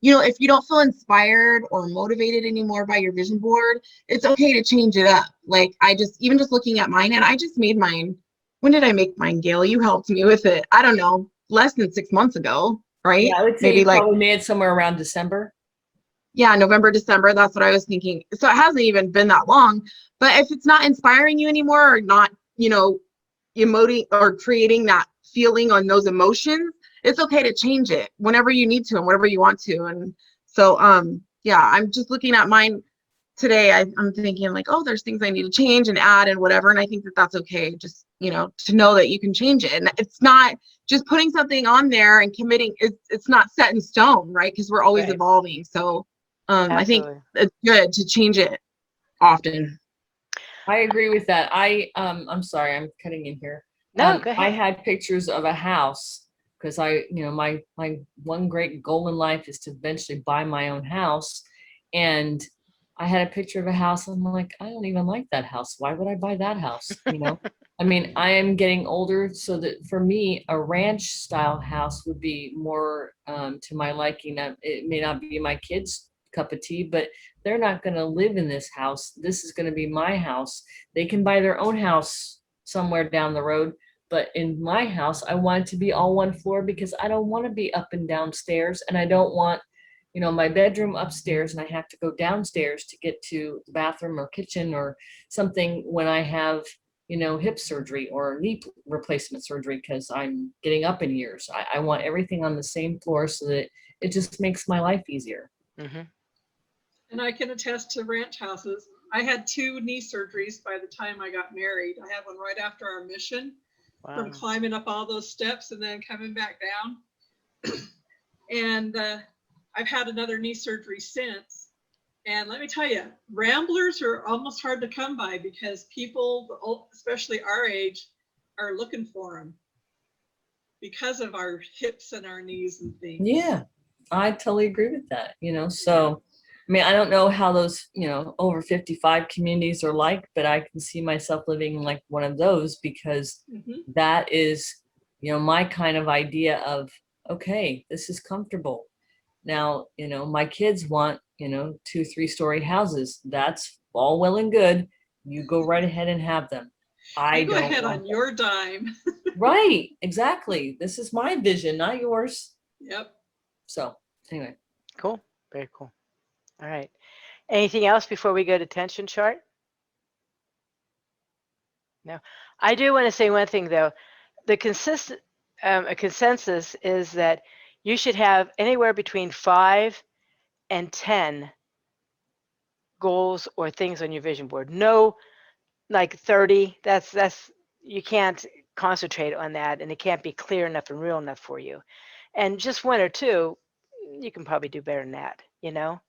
[SPEAKER 3] if you don't feel inspired or motivated anymore by your vision board, it's okay to change it up. Like even just looking at mine, and I just made mine. When did I make mine, Gail? You helped me with it. I don't know, less than 6 months ago, right?
[SPEAKER 4] Yeah, I would say
[SPEAKER 3] Maybe
[SPEAKER 4] you
[SPEAKER 3] like,
[SPEAKER 4] probably made it somewhere around December.
[SPEAKER 3] yeah, November, December. That's what I was thinking. So it hasn't even been that long. But if it's not inspiring you anymore, or not, emoting or creating that feeling on those emotions, it's okay to change it whenever you need to and whatever you want to. And so, yeah, I'm just looking at mine today. I'm thinking like, oh, there's things I need to change and add and whatever. And I think that that's okay. Just, to know that you can change it. And it's not just putting something on there and committing. It's not set in stone, right? Because we're always
[SPEAKER 1] Right.
[SPEAKER 3] evolving. So I think
[SPEAKER 1] Absolutely.
[SPEAKER 3] it's good to change it often.
[SPEAKER 4] I agree with that. I'm sorry, I'm cutting in here.
[SPEAKER 1] No, go
[SPEAKER 4] I
[SPEAKER 1] ahead.
[SPEAKER 4] had pictures of a house because my one great goal in life is to eventually buy my own house. And I had a picture of a house. I'm like, I don't even like that house. Why would I buy that house? I mean, I am getting older, so that for me, a ranch style house would be more to my liking. It may not be my kids' cup of tea, but they're not going to live in this house. This is going to be my house. They can buy their own house somewhere down the road, but in my house, I want it to be all one floor because I don't want to be up and down stairs, and I don't want my bedroom upstairs and I have to go downstairs to get to the bathroom or kitchen or something when I have hip surgery or knee replacement surgery because I'm getting up in years. I want everything on the same floor so that it just makes my life easier.
[SPEAKER 1] Mm-hmm.
[SPEAKER 2] And I can attest to ranch houses. I had 2 knee surgeries by the time I got married. I had one right after our mission from
[SPEAKER 1] Wow.
[SPEAKER 2] climbing up all those steps and then coming back down. And I've had another knee surgery since. And let me tell you, ramblers are almost hard to come by because people, especially our age, are looking for them because of our hips and our knees and things.
[SPEAKER 4] Yeah, I totally agree with that. So I mean, I don't know how those, over 55 communities are like, but I can see myself living in like one of those because that is, my kind of idea of, okay, this is comfortable. Now, my kids want, 2-3 story houses. That's all well and good. You go right ahead and have them. I
[SPEAKER 2] go
[SPEAKER 4] don't
[SPEAKER 2] ahead
[SPEAKER 4] want
[SPEAKER 2] on
[SPEAKER 4] that.
[SPEAKER 2] your dime.
[SPEAKER 4] Right, exactly. This is my vision, not yours.
[SPEAKER 2] Yep.
[SPEAKER 4] So anyway.
[SPEAKER 1] Cool. Very cool. All right. Anything else before we go to tension chart? No. I do want to say one thing though. The a consensus is that you should have anywhere between 5 and 10 goals or things on your vision board. No, like 30, that's you can't concentrate on that, and it can't be clear enough and real enough for you. And just one or two, you can probably do better than that, you know?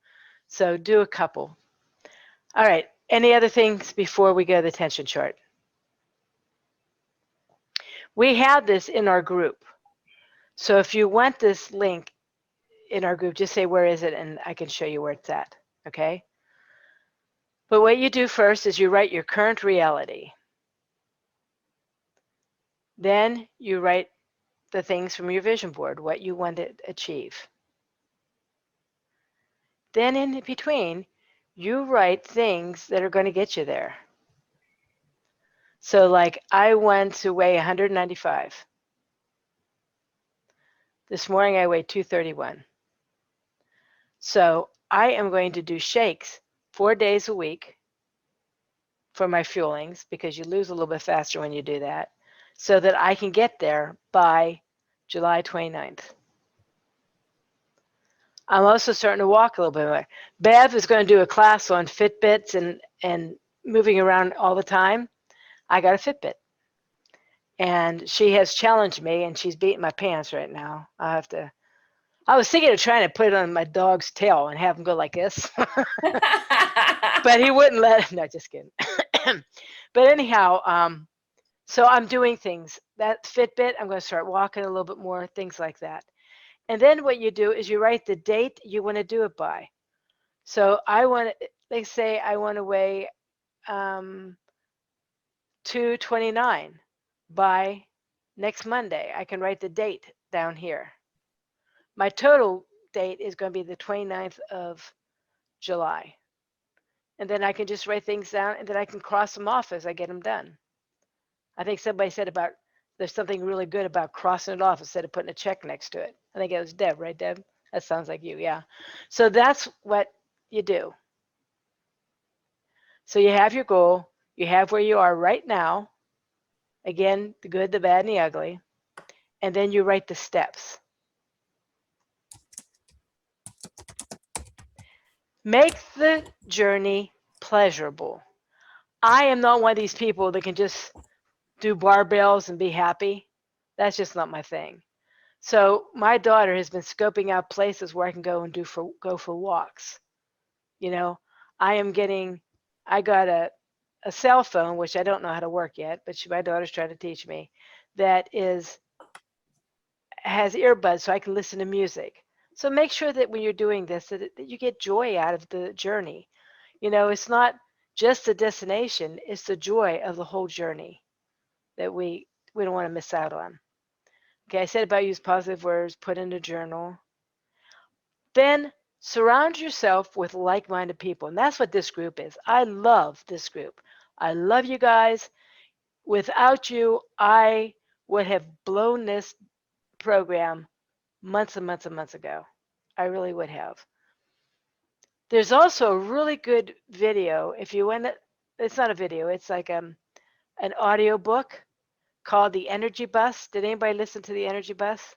[SPEAKER 1] So do a couple. All right, any other things before we go to the attention chart? We have this in our group. So if you want this link in our group, just say, where is it? And I can show you where it's at, okay? But what you do first is you write your current reality. Then you write the things from your vision board, what you want to achieve. Then in between, you write things that are going to get you there. So like I want to weigh 195. This morning I weighed 231. So I am going to do shakes 4 days a week for my fuelings, because you lose a little bit faster when you do that, so that I can get there by July 29th. I'm also starting to walk a little bit more. Bev is going to do a class on Fitbits and moving around all the time. I got a Fitbit. And she has challenged me, and she's beating my pants right now. I was thinking of trying to put it on my dog's tail and have him go like this. But he wouldn't let it. No, just kidding. But anyhow, so I'm doing things. That Fitbit, I'm going to start walking a little bit more, things like that. And then what you do is you write the date you want to do it by. So I want to, they say I want to weigh 229 by next Monday. I can write the date down here. My total date is going to be the 29th of July. And then I can just write things down, and then I can cross them off as I get them done. I think somebody said about there's something really good about crossing it off instead of putting a check next to it. I think it was Deb, right, Deb? That sounds like you, yeah. So that's what you do. So you have your goal, you have where you are right now. Again, the good, the bad, and the ugly. And then you write the steps. Make the journey pleasurable. I am not one of these people that can just do barbells and be happy. That's just not my thing. So my daughter has been scoping out places where I can go and go for walks. You know, I got a cell phone, which I don't know how to work yet, but my daughter's trying to teach me, that has earbuds so I can listen to music. So make sure that when you're doing this, that you get joy out of the journey. You know, it's not just the destination, it's the joy of the whole journey that we don't want to miss out on. Okay, I said about use positive words, put in a journal. Then surround yourself with like-minded people. And that's what this group is. I love this group. I love you guys. Without you, I would have blown this program months and months and months ago. I really would have. There's also a really good video. If you want it, it's not a video, it's like an audio book called The Energy Bus. Did anybody listen to The Energy Bus?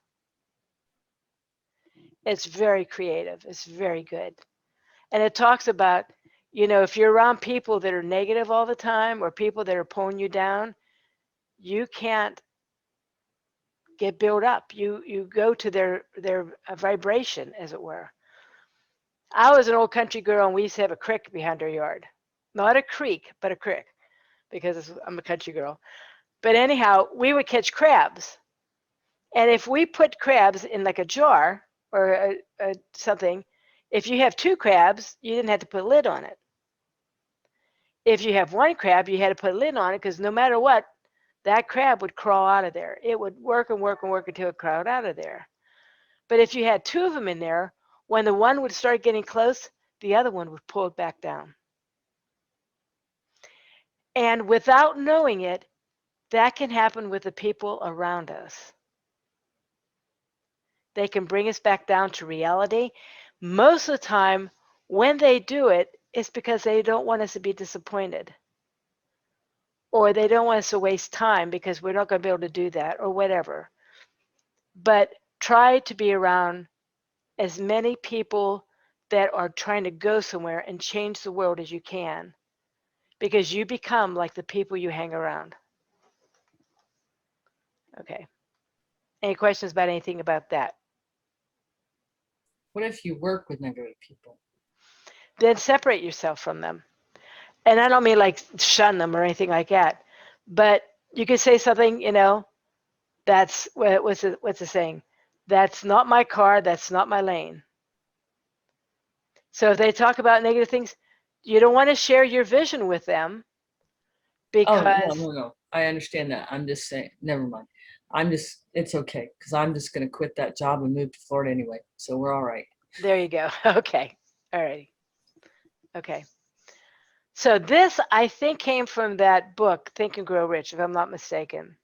[SPEAKER 1] It's very creative. It's very good. And it talks about, you know, if you're around people that are negative all the time or people that are pulling you down, you can't get built up. You go to their vibration, as it were. I was an old country girl, and we used to have a creek behind our yard. Not a creek, but a creek, because I'm a country girl. But anyhow, we would catch crabs. And if we put crabs in like a jar or something, if you have 2 crabs, you didn't have to put a lid on it. If you have 1 crab, you had to put a lid on it, because no matter what, that crab would crawl out of there. It would work and work and work until it crawled out of there. But if you had 2 of them in there, when the one would start getting close, the other one would pull it back down. And without knowing it, that can happen with the people around us. They can bring us back down to reality. Most of the time, when they do it, it's because they don't want us to be disappointed. Or they don't want us to waste time because we're not going to be able to do that, or whatever. But try to be around as many people that are trying to go somewhere and change the world as you can, because you become like the people you hang around. Okay. Any questions about anything about that?
[SPEAKER 4] What if you work with negative people?
[SPEAKER 1] Then separate yourself from them. And I don't mean like shun them or anything like that, but you could say something, that's what's the saying? That's not my car, that's not my lane. So if they talk about negative things, you don't want to share your vision with them
[SPEAKER 4] Oh,
[SPEAKER 1] because
[SPEAKER 4] no. I understand that. I'm just saying, never mind. It's okay, because I'm just going to quit that job and move to Florida anyway. So we're all right.
[SPEAKER 1] there you go. Okay. All right. Okay. So this, I think, came from that book, Think and Grow Rich, if I'm not mistaken.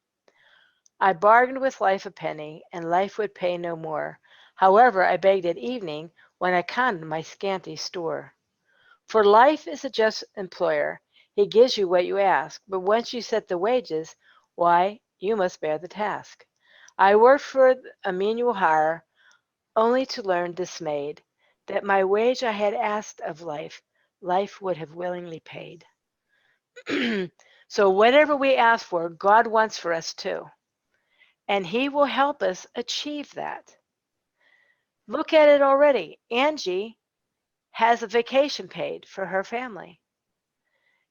[SPEAKER 1] I bargained with life a penny, and life would pay no more. However, I begged at evening when I counted my scanty store. For life is a just employer. He gives you what you ask, but once you set the wages, why, you must bear the task. I worked for a menial hire, only to learn dismayed that my wage I had asked of life, life would have willingly paid. So whatever we ask for, God wants for us too, and He will help us achieve that. Look at it already. Angie has a vacation paid for her family.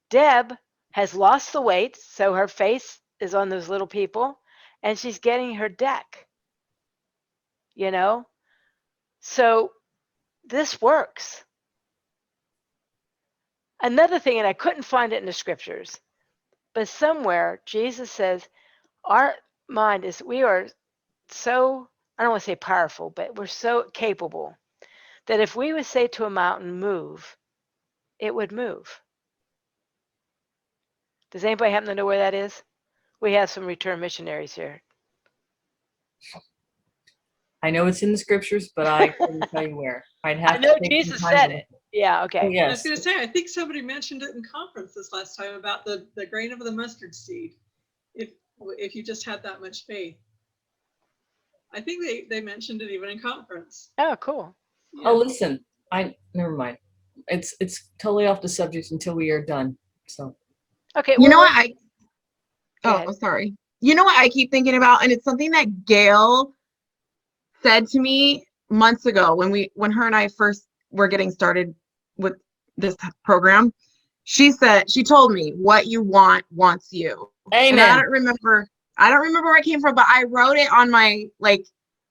[SPEAKER 1] Deb has lost the weight, so her face is on those little people, and she's getting her deck. So this works. Another thing, and I couldn't find it in the scriptures, but somewhere Jesus says our mind we are so, I don't want to say powerful, but we're so capable that if we would say to a mountain, move, it would move. Does anybody happen to know where that is? We have some return missionaries here.
[SPEAKER 4] I know it's in the scriptures, but I couldn't tell you where. I'd have
[SPEAKER 1] I know
[SPEAKER 4] to take some
[SPEAKER 1] Jesus
[SPEAKER 4] time
[SPEAKER 1] said
[SPEAKER 4] to-
[SPEAKER 1] it. Yeah, okay.
[SPEAKER 2] I was
[SPEAKER 4] Yes.
[SPEAKER 2] going to say, I think somebody mentioned it in conference this last time about the grain of the mustard seed. If you just had that much faith. I think they mentioned it even in conference.
[SPEAKER 1] Oh, cool.
[SPEAKER 2] Yeah.
[SPEAKER 4] Oh, listen, never mind. It's totally off the subject until we are done. So
[SPEAKER 1] Okay.
[SPEAKER 3] You know what
[SPEAKER 1] Go ahead.
[SPEAKER 3] sorry. You know what I keep thinking about, and it's something that Gail said to me months ago when her and I first were getting started with this program. She told me, what you want wants you.
[SPEAKER 4] amen.
[SPEAKER 3] And I don't remember where it came from, but I wrote it on my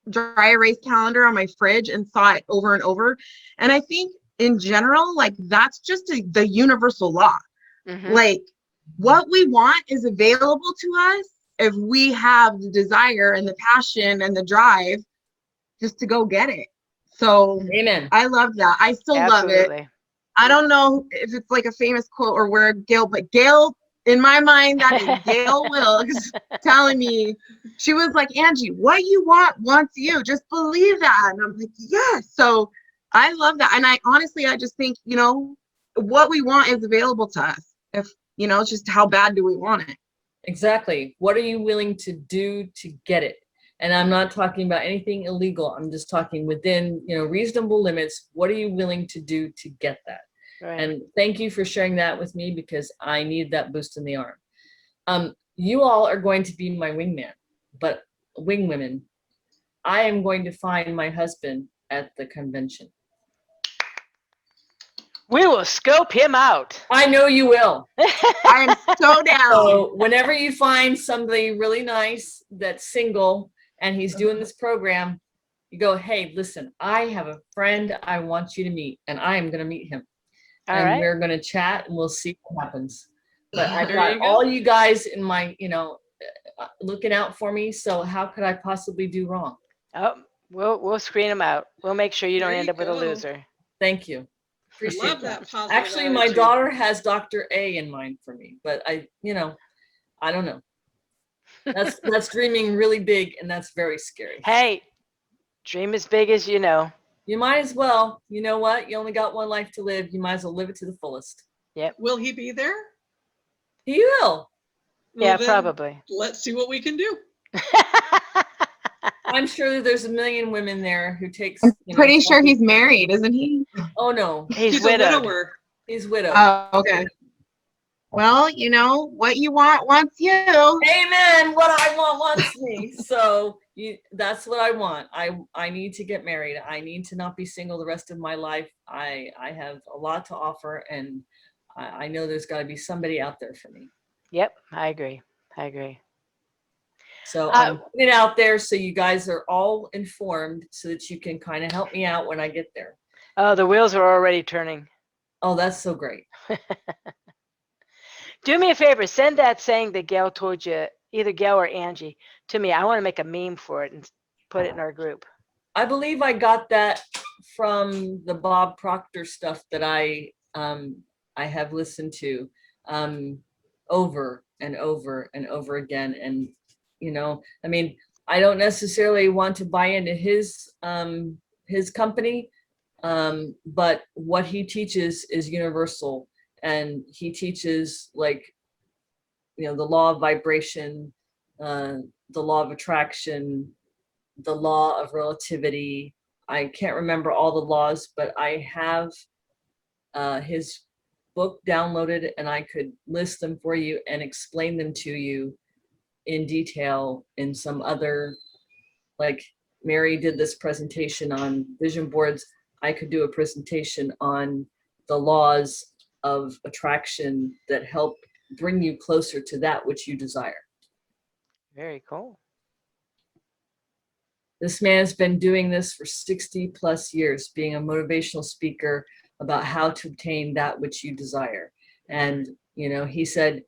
[SPEAKER 3] dry erase calendar on my fridge and saw it over and over. And I think in general, that's just the universal law.
[SPEAKER 1] Mhm.
[SPEAKER 3] What we want is available to us if we have the desire and the passion and the drive just to go get it. So
[SPEAKER 4] Amen.
[SPEAKER 3] I love that. I still love it.
[SPEAKER 1] Absolutely.
[SPEAKER 3] I don't know if it's like a famous quote or where but Gail, in my mind, that is Gail Wilkes telling me, she was like, Angie, what you want wants you. Just believe that. And I'm like, yes. So I love that. And I just think, what we want is available to us. If, it's just how bad do we want it?
[SPEAKER 4] Exactly. What are you willing to do to get it? And I'm not talking about anything illegal. I'm just talking within, reasonable limits. What are you willing to do to get that?
[SPEAKER 1] Right.
[SPEAKER 4] And thank you for sharing that with me, because I need that boost in the arm. You all are going to be my wingman, but wing women. I am going to find my husband at the convention.
[SPEAKER 1] We will scope him out.
[SPEAKER 4] I know you will.
[SPEAKER 3] I am so down.
[SPEAKER 4] So whenever you find somebody really nice that's single and he's doing this program, you go, hey, listen, I have a friend I want you to meet, and I am going to meet him.
[SPEAKER 1] All
[SPEAKER 4] and
[SPEAKER 1] right.
[SPEAKER 4] we're going to chat and we'll see what happens. But I've
[SPEAKER 2] There
[SPEAKER 4] got
[SPEAKER 2] you go.
[SPEAKER 4] all you guys in my, looking out for me. So how could I possibly do wrong?
[SPEAKER 1] Oh, we'll screen him out. We'll make sure you don't
[SPEAKER 2] There
[SPEAKER 1] end
[SPEAKER 2] you
[SPEAKER 1] up with a
[SPEAKER 2] go.
[SPEAKER 1] loser.
[SPEAKER 4] Thank you. Appreciate
[SPEAKER 2] Love that positive
[SPEAKER 4] Actually, my
[SPEAKER 2] attitude.
[SPEAKER 4] daughter has Dr. A in mind for me, but I don't know. That's dreaming really big, and that's very scary.
[SPEAKER 1] Hey, dream as big as you know.
[SPEAKER 4] You might as well. You know what? You only got one life to live. You might as well live it to the fullest.
[SPEAKER 1] Yep.
[SPEAKER 2] Will he be there?
[SPEAKER 4] He will.
[SPEAKER 1] Yeah,
[SPEAKER 2] then
[SPEAKER 1] probably.
[SPEAKER 2] Let's see what we can do.
[SPEAKER 4] I'm sure that there's a million women there who takes.
[SPEAKER 3] I'm pretty sure he's married, isn't he?
[SPEAKER 4] Oh, no,
[SPEAKER 1] He's
[SPEAKER 2] a
[SPEAKER 1] widowed.
[SPEAKER 2] widower.
[SPEAKER 4] he's widowed.
[SPEAKER 3] Oh, okay. Well, what you want wants you.
[SPEAKER 4] Amen. What I want wants me. So that's what I want. I need to get married. I need to not be single the rest of my life. I have a lot to offer, and I know there's got to be somebody out there for me.
[SPEAKER 1] Yep, I agree. I agree.
[SPEAKER 4] So I'm putting it out there so you guys are all informed so that you can kind of help me out when I get there.
[SPEAKER 1] Oh, the wheels are already turning.
[SPEAKER 4] Oh, that's so great.
[SPEAKER 1] Do me a favor, send that saying that Gail told you, either Gail or Angie, to me. I want to make a meme for it and put it in our group.
[SPEAKER 4] I believe I got that from the Bob Proctor stuff that I have listened to over and over and over again. And I mean, I don't necessarily want to buy into his company, but what he teaches is universal, and he teaches the law of vibration, the law of attraction, the law of relativity. I can't remember all the laws, but I have his book downloaded, and I could list them for you and explain them to you in detail in some other, like Mary did this presentation on vision boards. I could do a presentation on the laws of attraction that help bring you closer to that which you desire.
[SPEAKER 1] Very cool.
[SPEAKER 4] This man has been doing this for 60 plus years, being a motivational speaker about how to obtain that which you desire. And, he said,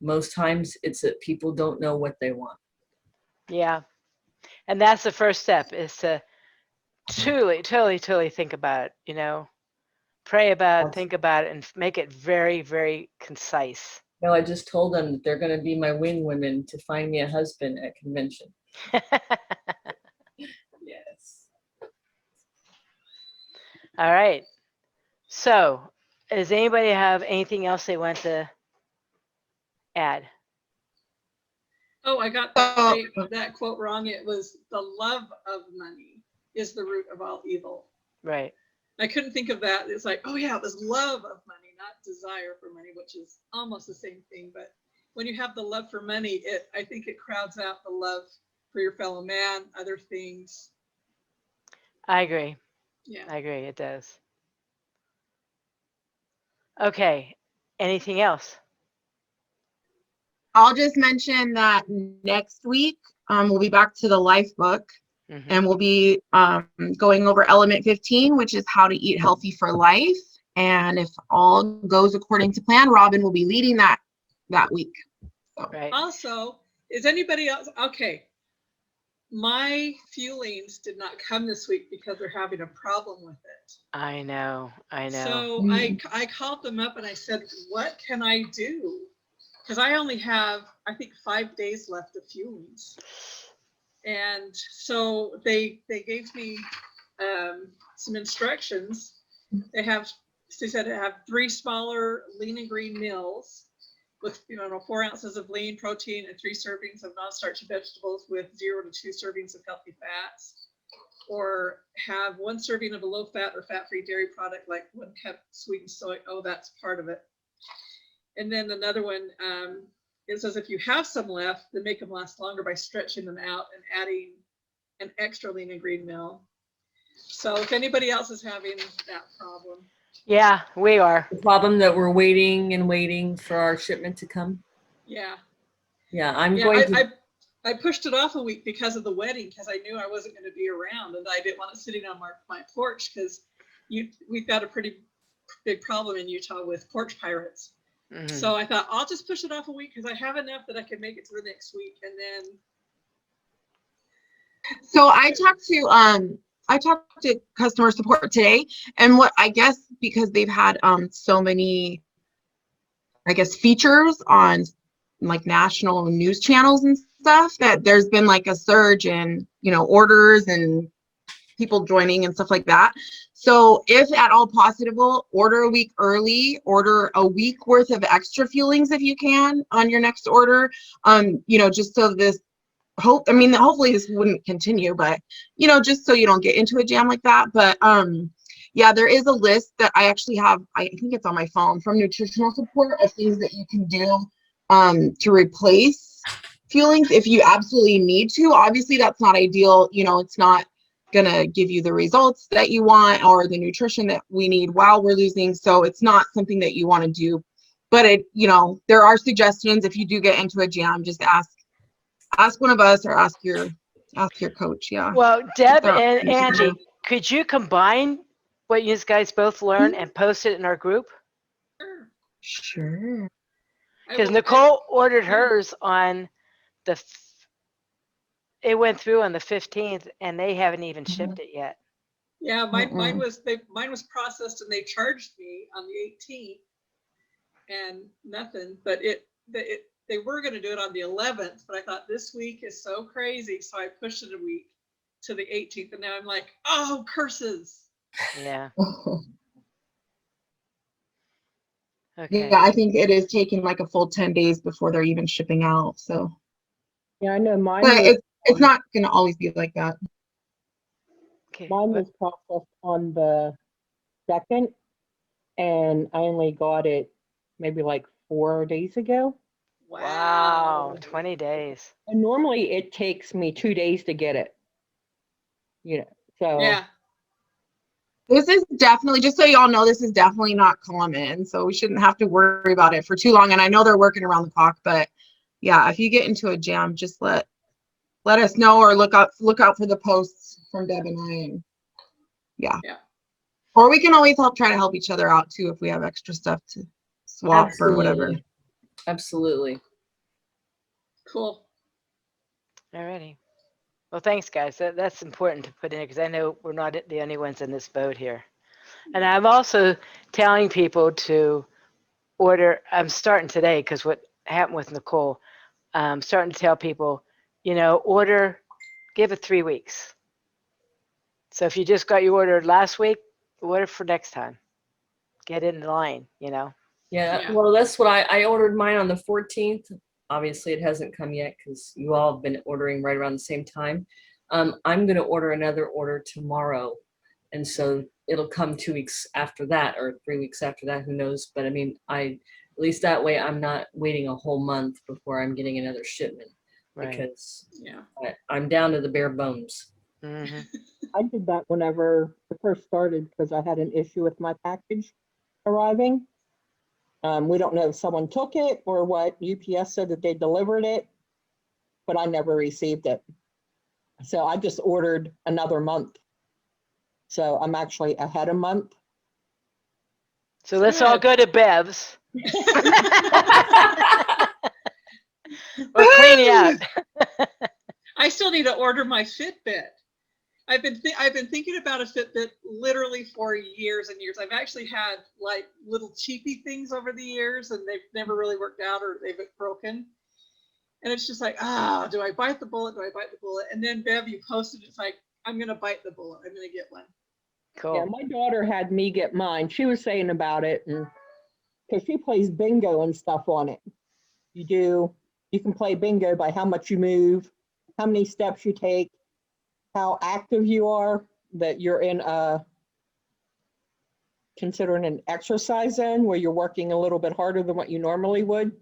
[SPEAKER 4] most times it's that people don't know what they want.
[SPEAKER 1] Yeah. And that's the first step, is to totally think about it, pray about it, think about it, and make it very, very concise.
[SPEAKER 4] No, I just told them that they're going to be my wing women to find me a husband at convention. Yes.
[SPEAKER 1] All right. So, does anybody have anything else they want to add?
[SPEAKER 2] Oh, I got that quote wrong. It was the love of money is the root of all evil.
[SPEAKER 1] Right.
[SPEAKER 2] I couldn't think of that. It's like, oh yeah, it was love of money, not desire for money, which is almost the same thing. But when you have the love for money, I think it crowds out the love for your fellow man, other things.
[SPEAKER 1] I agree.
[SPEAKER 2] Yeah.
[SPEAKER 1] I agree. It does. Okay. Anything else?
[SPEAKER 3] I'll just mention that next week we'll be back to the life book, and we'll be going over element 15, which is how to eat healthy for life. And if all goes according to plan, Robin will be leading that week. So.
[SPEAKER 1] Right.
[SPEAKER 2] Also, is anybody else okay? My fuelings did not come this week because they're having a problem with it.
[SPEAKER 1] I know.
[SPEAKER 2] So I called them up and I said, what can I do? Because I only have, I think, 5 days left of fuelings. And so they gave me some instructions. They said to have 3 smaller lean and green meals with 4 ounces of lean protein and 3 servings of non-starchy vegetables with 0 to 2 servings of healthy fats, or have 1 serving of a low-fat or fat-free dairy product, like 1 cup sweetened soy. Oh, that's part of it. And then another one, it says if you have some left, then make them last longer by stretching them out and adding an extra lean and green meal. So if anybody else is having that problem.
[SPEAKER 1] Yeah, we are.
[SPEAKER 4] The problem that we're waiting for our shipment to come.
[SPEAKER 2] Yeah.
[SPEAKER 4] Yeah,
[SPEAKER 2] I pushed it off a week because of the wedding, because I knew I wasn't going to be around, and I didn't want it sitting on my porch, because we've got a pretty big problem in Utah with porch pirates. Mm-hmm. So I thought I'll just push it off a week because I have enough that I can make it to the next week, and then.
[SPEAKER 3] So I talked to customer support today, and what I guess because they've had so many, features on like national news channels and stuff, that there's been like a surge in orders and people joining and stuff like that. So if at all possible, order a week early, order a week worth of extra fuelings if you can on your next order. Just so hopefully this wouldn't continue, but just so you don't get into a jam like that. But Yeah, there is a list that I actually have, I think it's on my phone, from nutritional support of things that you can do to replace fuelings if you absolutely need to. Obviously, that's not ideal. You know, it's not gonna give you the results that you want or the nutrition that we need while we're losing. So it's not something that you want to do. But it, you know, there are suggestions. If you do get into a jam, just ask one of us or ask your coach. Yeah.
[SPEAKER 1] Well, Deb
[SPEAKER 3] There are-
[SPEAKER 1] and Angie, could you combine what you guys both learned and post it in our group?
[SPEAKER 2] Sure.
[SPEAKER 3] Sure.
[SPEAKER 2] I
[SPEAKER 1] Because
[SPEAKER 2] will-
[SPEAKER 1] Nicole ordered
[SPEAKER 2] yeah.
[SPEAKER 1] hers on it went through on the 15th and they haven't even shipped it yet.
[SPEAKER 2] Yeah, mine
[SPEAKER 3] Mm-mm.
[SPEAKER 2] was processed and they charged me on the 18th and nothing, but they were going to do it on the 11th, but I thought this week is so crazy, so I pushed it a week to the 18th, and now I'm like, oh, curses.
[SPEAKER 1] Yeah. Okay.
[SPEAKER 3] Yeah, I think it is taking like a full 10 days before they're even shipping out. So,
[SPEAKER 5] Yeah, I know mine
[SPEAKER 3] but
[SPEAKER 5] was,
[SPEAKER 3] it's not gonna always be like that.
[SPEAKER 1] Okay.
[SPEAKER 5] mine was processed on the 2nd, and I only got it maybe like 4 days ago.
[SPEAKER 1] Wow. 20 days.
[SPEAKER 5] And normally it takes me 2 days to get it. You know, so
[SPEAKER 2] Yeah.
[SPEAKER 3] This is definitely, just so y'all know, this is definitely not common. So we shouldn't have to worry about it for too long. And I know they're working around the clock, but yeah, if you get into a jam, just let us know or look out for the posts from Deb and I. And yeah.
[SPEAKER 2] Yeah.
[SPEAKER 3] Or we can always try to help each other out too if we have extra stuff to swap or whatever.
[SPEAKER 4] Absolutely.
[SPEAKER 2] Cool.
[SPEAKER 1] Alrighty. Well, thanks, guys. That's important to put in because I know we're not the only ones in this boat here. And I'm also telling people to order. I'm starting today because what happened with Nicole. I'm starting to tell people, you know, order, give it 3 weeks. So if you just got your order last week, order for next time. Get in line, you know.
[SPEAKER 4] Yeah,
[SPEAKER 2] Yeah.
[SPEAKER 4] well, that's what I ordered mine on the 14th. Obviously, it hasn't come yet because you all have been ordering right around the same time. I'm going to order another order tomorrow. And so it'll come 2 weeks after that or 3 weeks after that, who knows? But I mean, at least that way I'm not waiting a whole month before I'm getting another shipment
[SPEAKER 1] Right.
[SPEAKER 4] because
[SPEAKER 2] Yeah.
[SPEAKER 4] I'm down to the bare bones.
[SPEAKER 1] Mm-hmm.
[SPEAKER 5] I did that whenever it first started because I had an issue with my package arriving. We don't know if someone took it or what. UPS said that they delivered it, but I never received it. So I just ordered another month. So I'm actually ahead a month.
[SPEAKER 1] So let's all go to Bev's. We'll clean you out.
[SPEAKER 2] I still need to order my Fitbit. I've been thinking about a Fitbit literally for years and years. I've actually had like little cheapy things over the years, and they've never really worked out or they've been broken. And it's just like, do I bite the bullet? Do I bite the bullet? And then Bev, you posted, it's like, I'm gonna bite the bullet. I'm gonna get one.
[SPEAKER 1] Cool.
[SPEAKER 5] Yeah, my daughter had me get mine. She was saying about it, and because she plays bingo and stuff on it. You can play bingo by how much you move, how many steps you take, how active you are, that you're in considering an exercise zone where you're working a little bit harder than what you normally would.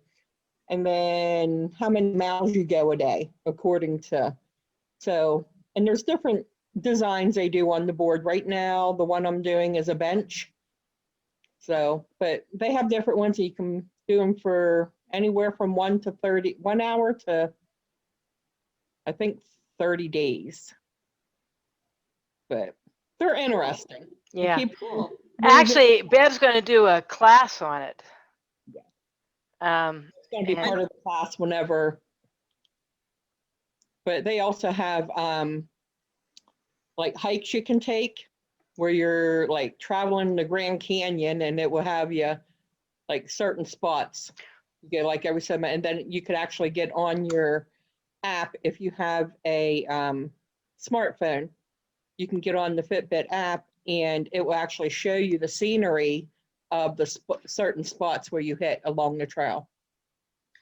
[SPEAKER 5] And then how many miles you go a day, according to, and there's different designs they do on the board. Right now, the one I'm doing is a bench. So, but they have different ones. You can do them for anywhere from 1 hour to, I think, 30 days. But they're interesting.
[SPEAKER 1] Yeah.
[SPEAKER 2] Cool.
[SPEAKER 1] Actually, Bev's going to do a class on it.
[SPEAKER 5] It's going to be part of the class whenever. But they also have like hikes you can take where you're like traveling the Grand Canyon, and it will have you like certain spots. You get like every 7 minutes, and then you could actually get on your app if you have a smartphone. You can get on the Fitbit app, and it will actually show you the scenery of the certain spots where you hit along the trail.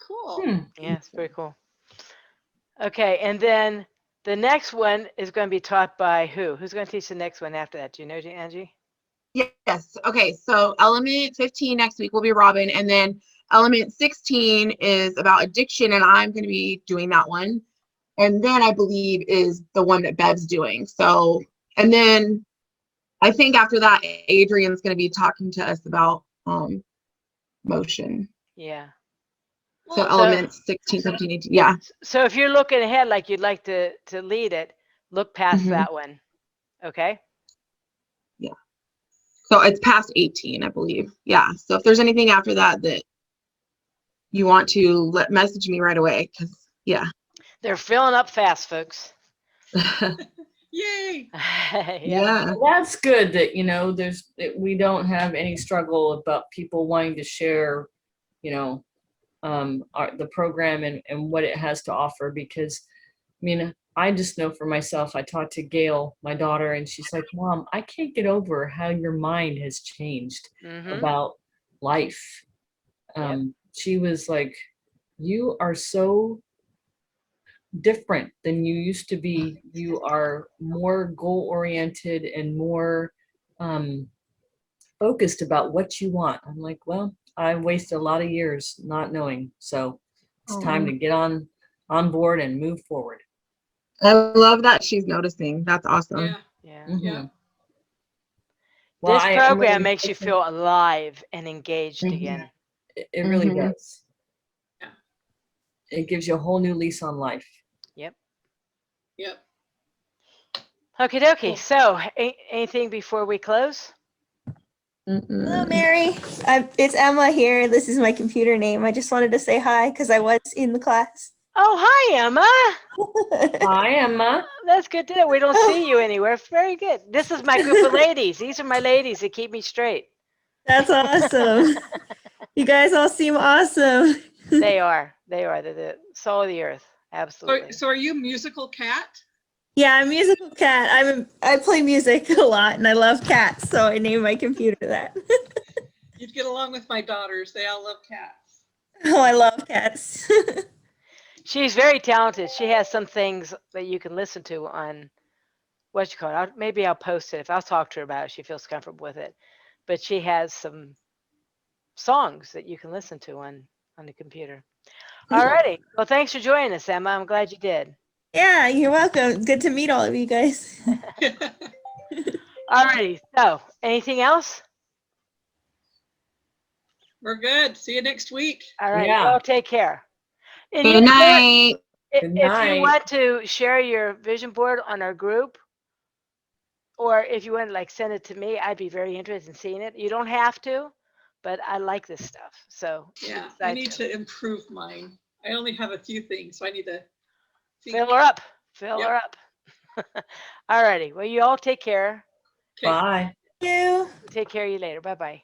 [SPEAKER 2] Cool.
[SPEAKER 1] Yeah, it's pretty cool. Okay, and then the next one is going to be taught by who? Who's going to teach the next one after that? Do you know, Angie?
[SPEAKER 3] Yes. Okay. So element 15 next week will be Robin. And then element 16 is about addiction. And I'm going to be doing that one. And then I believe is the one that Bev's doing. So, and then I think after that, Adrian's going to be talking to us about motion.
[SPEAKER 1] Yeah.
[SPEAKER 3] So
[SPEAKER 2] Well,
[SPEAKER 3] elements 16, 17, 18. Yeah.
[SPEAKER 1] So if you're looking ahead, like you'd like to lead it, look past
[SPEAKER 3] Mhm.
[SPEAKER 1] that one. Okay.
[SPEAKER 3] So it's past 18, I believe. Yeah. So if there's anything after that that you want to message me right away, because yeah.
[SPEAKER 1] They're filling up fast, folks.
[SPEAKER 2] yay.
[SPEAKER 1] Yeah.
[SPEAKER 3] Yeah.
[SPEAKER 4] Well, that's good that, you know, we don't have any struggle about people wanting to share, you know, the program and what it has to offer, because I mean, I just know for myself, I talked to Gail, my daughter, and she's like, Mom, I can't get over how your mind has changed
[SPEAKER 1] Hmm.
[SPEAKER 4] about life. She was like, you are so different than you used to be. You are more goal oriented and more focused about what you want. I'm like, well, I wasted a lot of years not knowing. So it's time to get on board and move forward.
[SPEAKER 3] I love that she's noticing. That's awesome.
[SPEAKER 2] Yeah.
[SPEAKER 1] Yeah.
[SPEAKER 4] Mhm.
[SPEAKER 2] Yeah.
[SPEAKER 4] Well,
[SPEAKER 1] This
[SPEAKER 4] I'm
[SPEAKER 1] program
[SPEAKER 4] really
[SPEAKER 1] makes you feel alive and engaged
[SPEAKER 3] Mhm.
[SPEAKER 1] again.
[SPEAKER 4] It really
[SPEAKER 3] Mhm.
[SPEAKER 4] does.
[SPEAKER 2] Yeah.
[SPEAKER 4] It gives you a whole new lease on life.
[SPEAKER 1] Yep.
[SPEAKER 2] Yep.
[SPEAKER 1] Okie dokie.
[SPEAKER 2] Cool.
[SPEAKER 1] So anything before we close?
[SPEAKER 6] Hello, Mary. It's Emma here. This is my computer name. I just wanted to say hi because I was in the class.
[SPEAKER 1] Oh, hi, Emma.
[SPEAKER 4] Hi, Emma.
[SPEAKER 1] That's good to know. We don't see you anywhere. Very good. This is my group of ladies. These are my ladies that keep me straight.
[SPEAKER 6] That's awesome. You guys all seem awesome.
[SPEAKER 1] They are. They're the soul of the earth.
[SPEAKER 2] So,
[SPEAKER 1] Absolutely.
[SPEAKER 2] so are you musical cat?
[SPEAKER 6] Yeah, I'm a musical cat. I play music a lot and I love cats, so I named my computer that.
[SPEAKER 2] You'd get along with my daughters. They all love cats.
[SPEAKER 6] Oh, I love cats.
[SPEAKER 1] She's very talented. She has some things that you can listen to on what you call it. Maybe I'll post it. If I'll talk to her about it, she feels comfortable with it. But she has some songs that you can listen to on the computer. All righty. Well, thanks for joining us, Emma. I'm glad you did.
[SPEAKER 6] Yeah, you're welcome. Good to meet all of you guys.
[SPEAKER 1] All righty. So, anything else?
[SPEAKER 2] We're good. See you next week.
[SPEAKER 1] All right.
[SPEAKER 4] Yeah.
[SPEAKER 1] Well, take care. And
[SPEAKER 3] Good night.
[SPEAKER 4] Good
[SPEAKER 1] if you
[SPEAKER 4] night.
[SPEAKER 1] want to share your vision board on our group, or if you want to like send it to me, I'd be very interested in seeing it. You don't have to, but I like this stuff. So
[SPEAKER 2] Yeah,
[SPEAKER 1] decide
[SPEAKER 2] I need to improve mine. I only have a few things, so I need to
[SPEAKER 1] fill her up. Fill
[SPEAKER 2] Yep.
[SPEAKER 1] her up. All righty. Well, you all take care.
[SPEAKER 2] Okay.
[SPEAKER 4] Bye.
[SPEAKER 6] Thank you.
[SPEAKER 1] Take care of you later. Bye bye.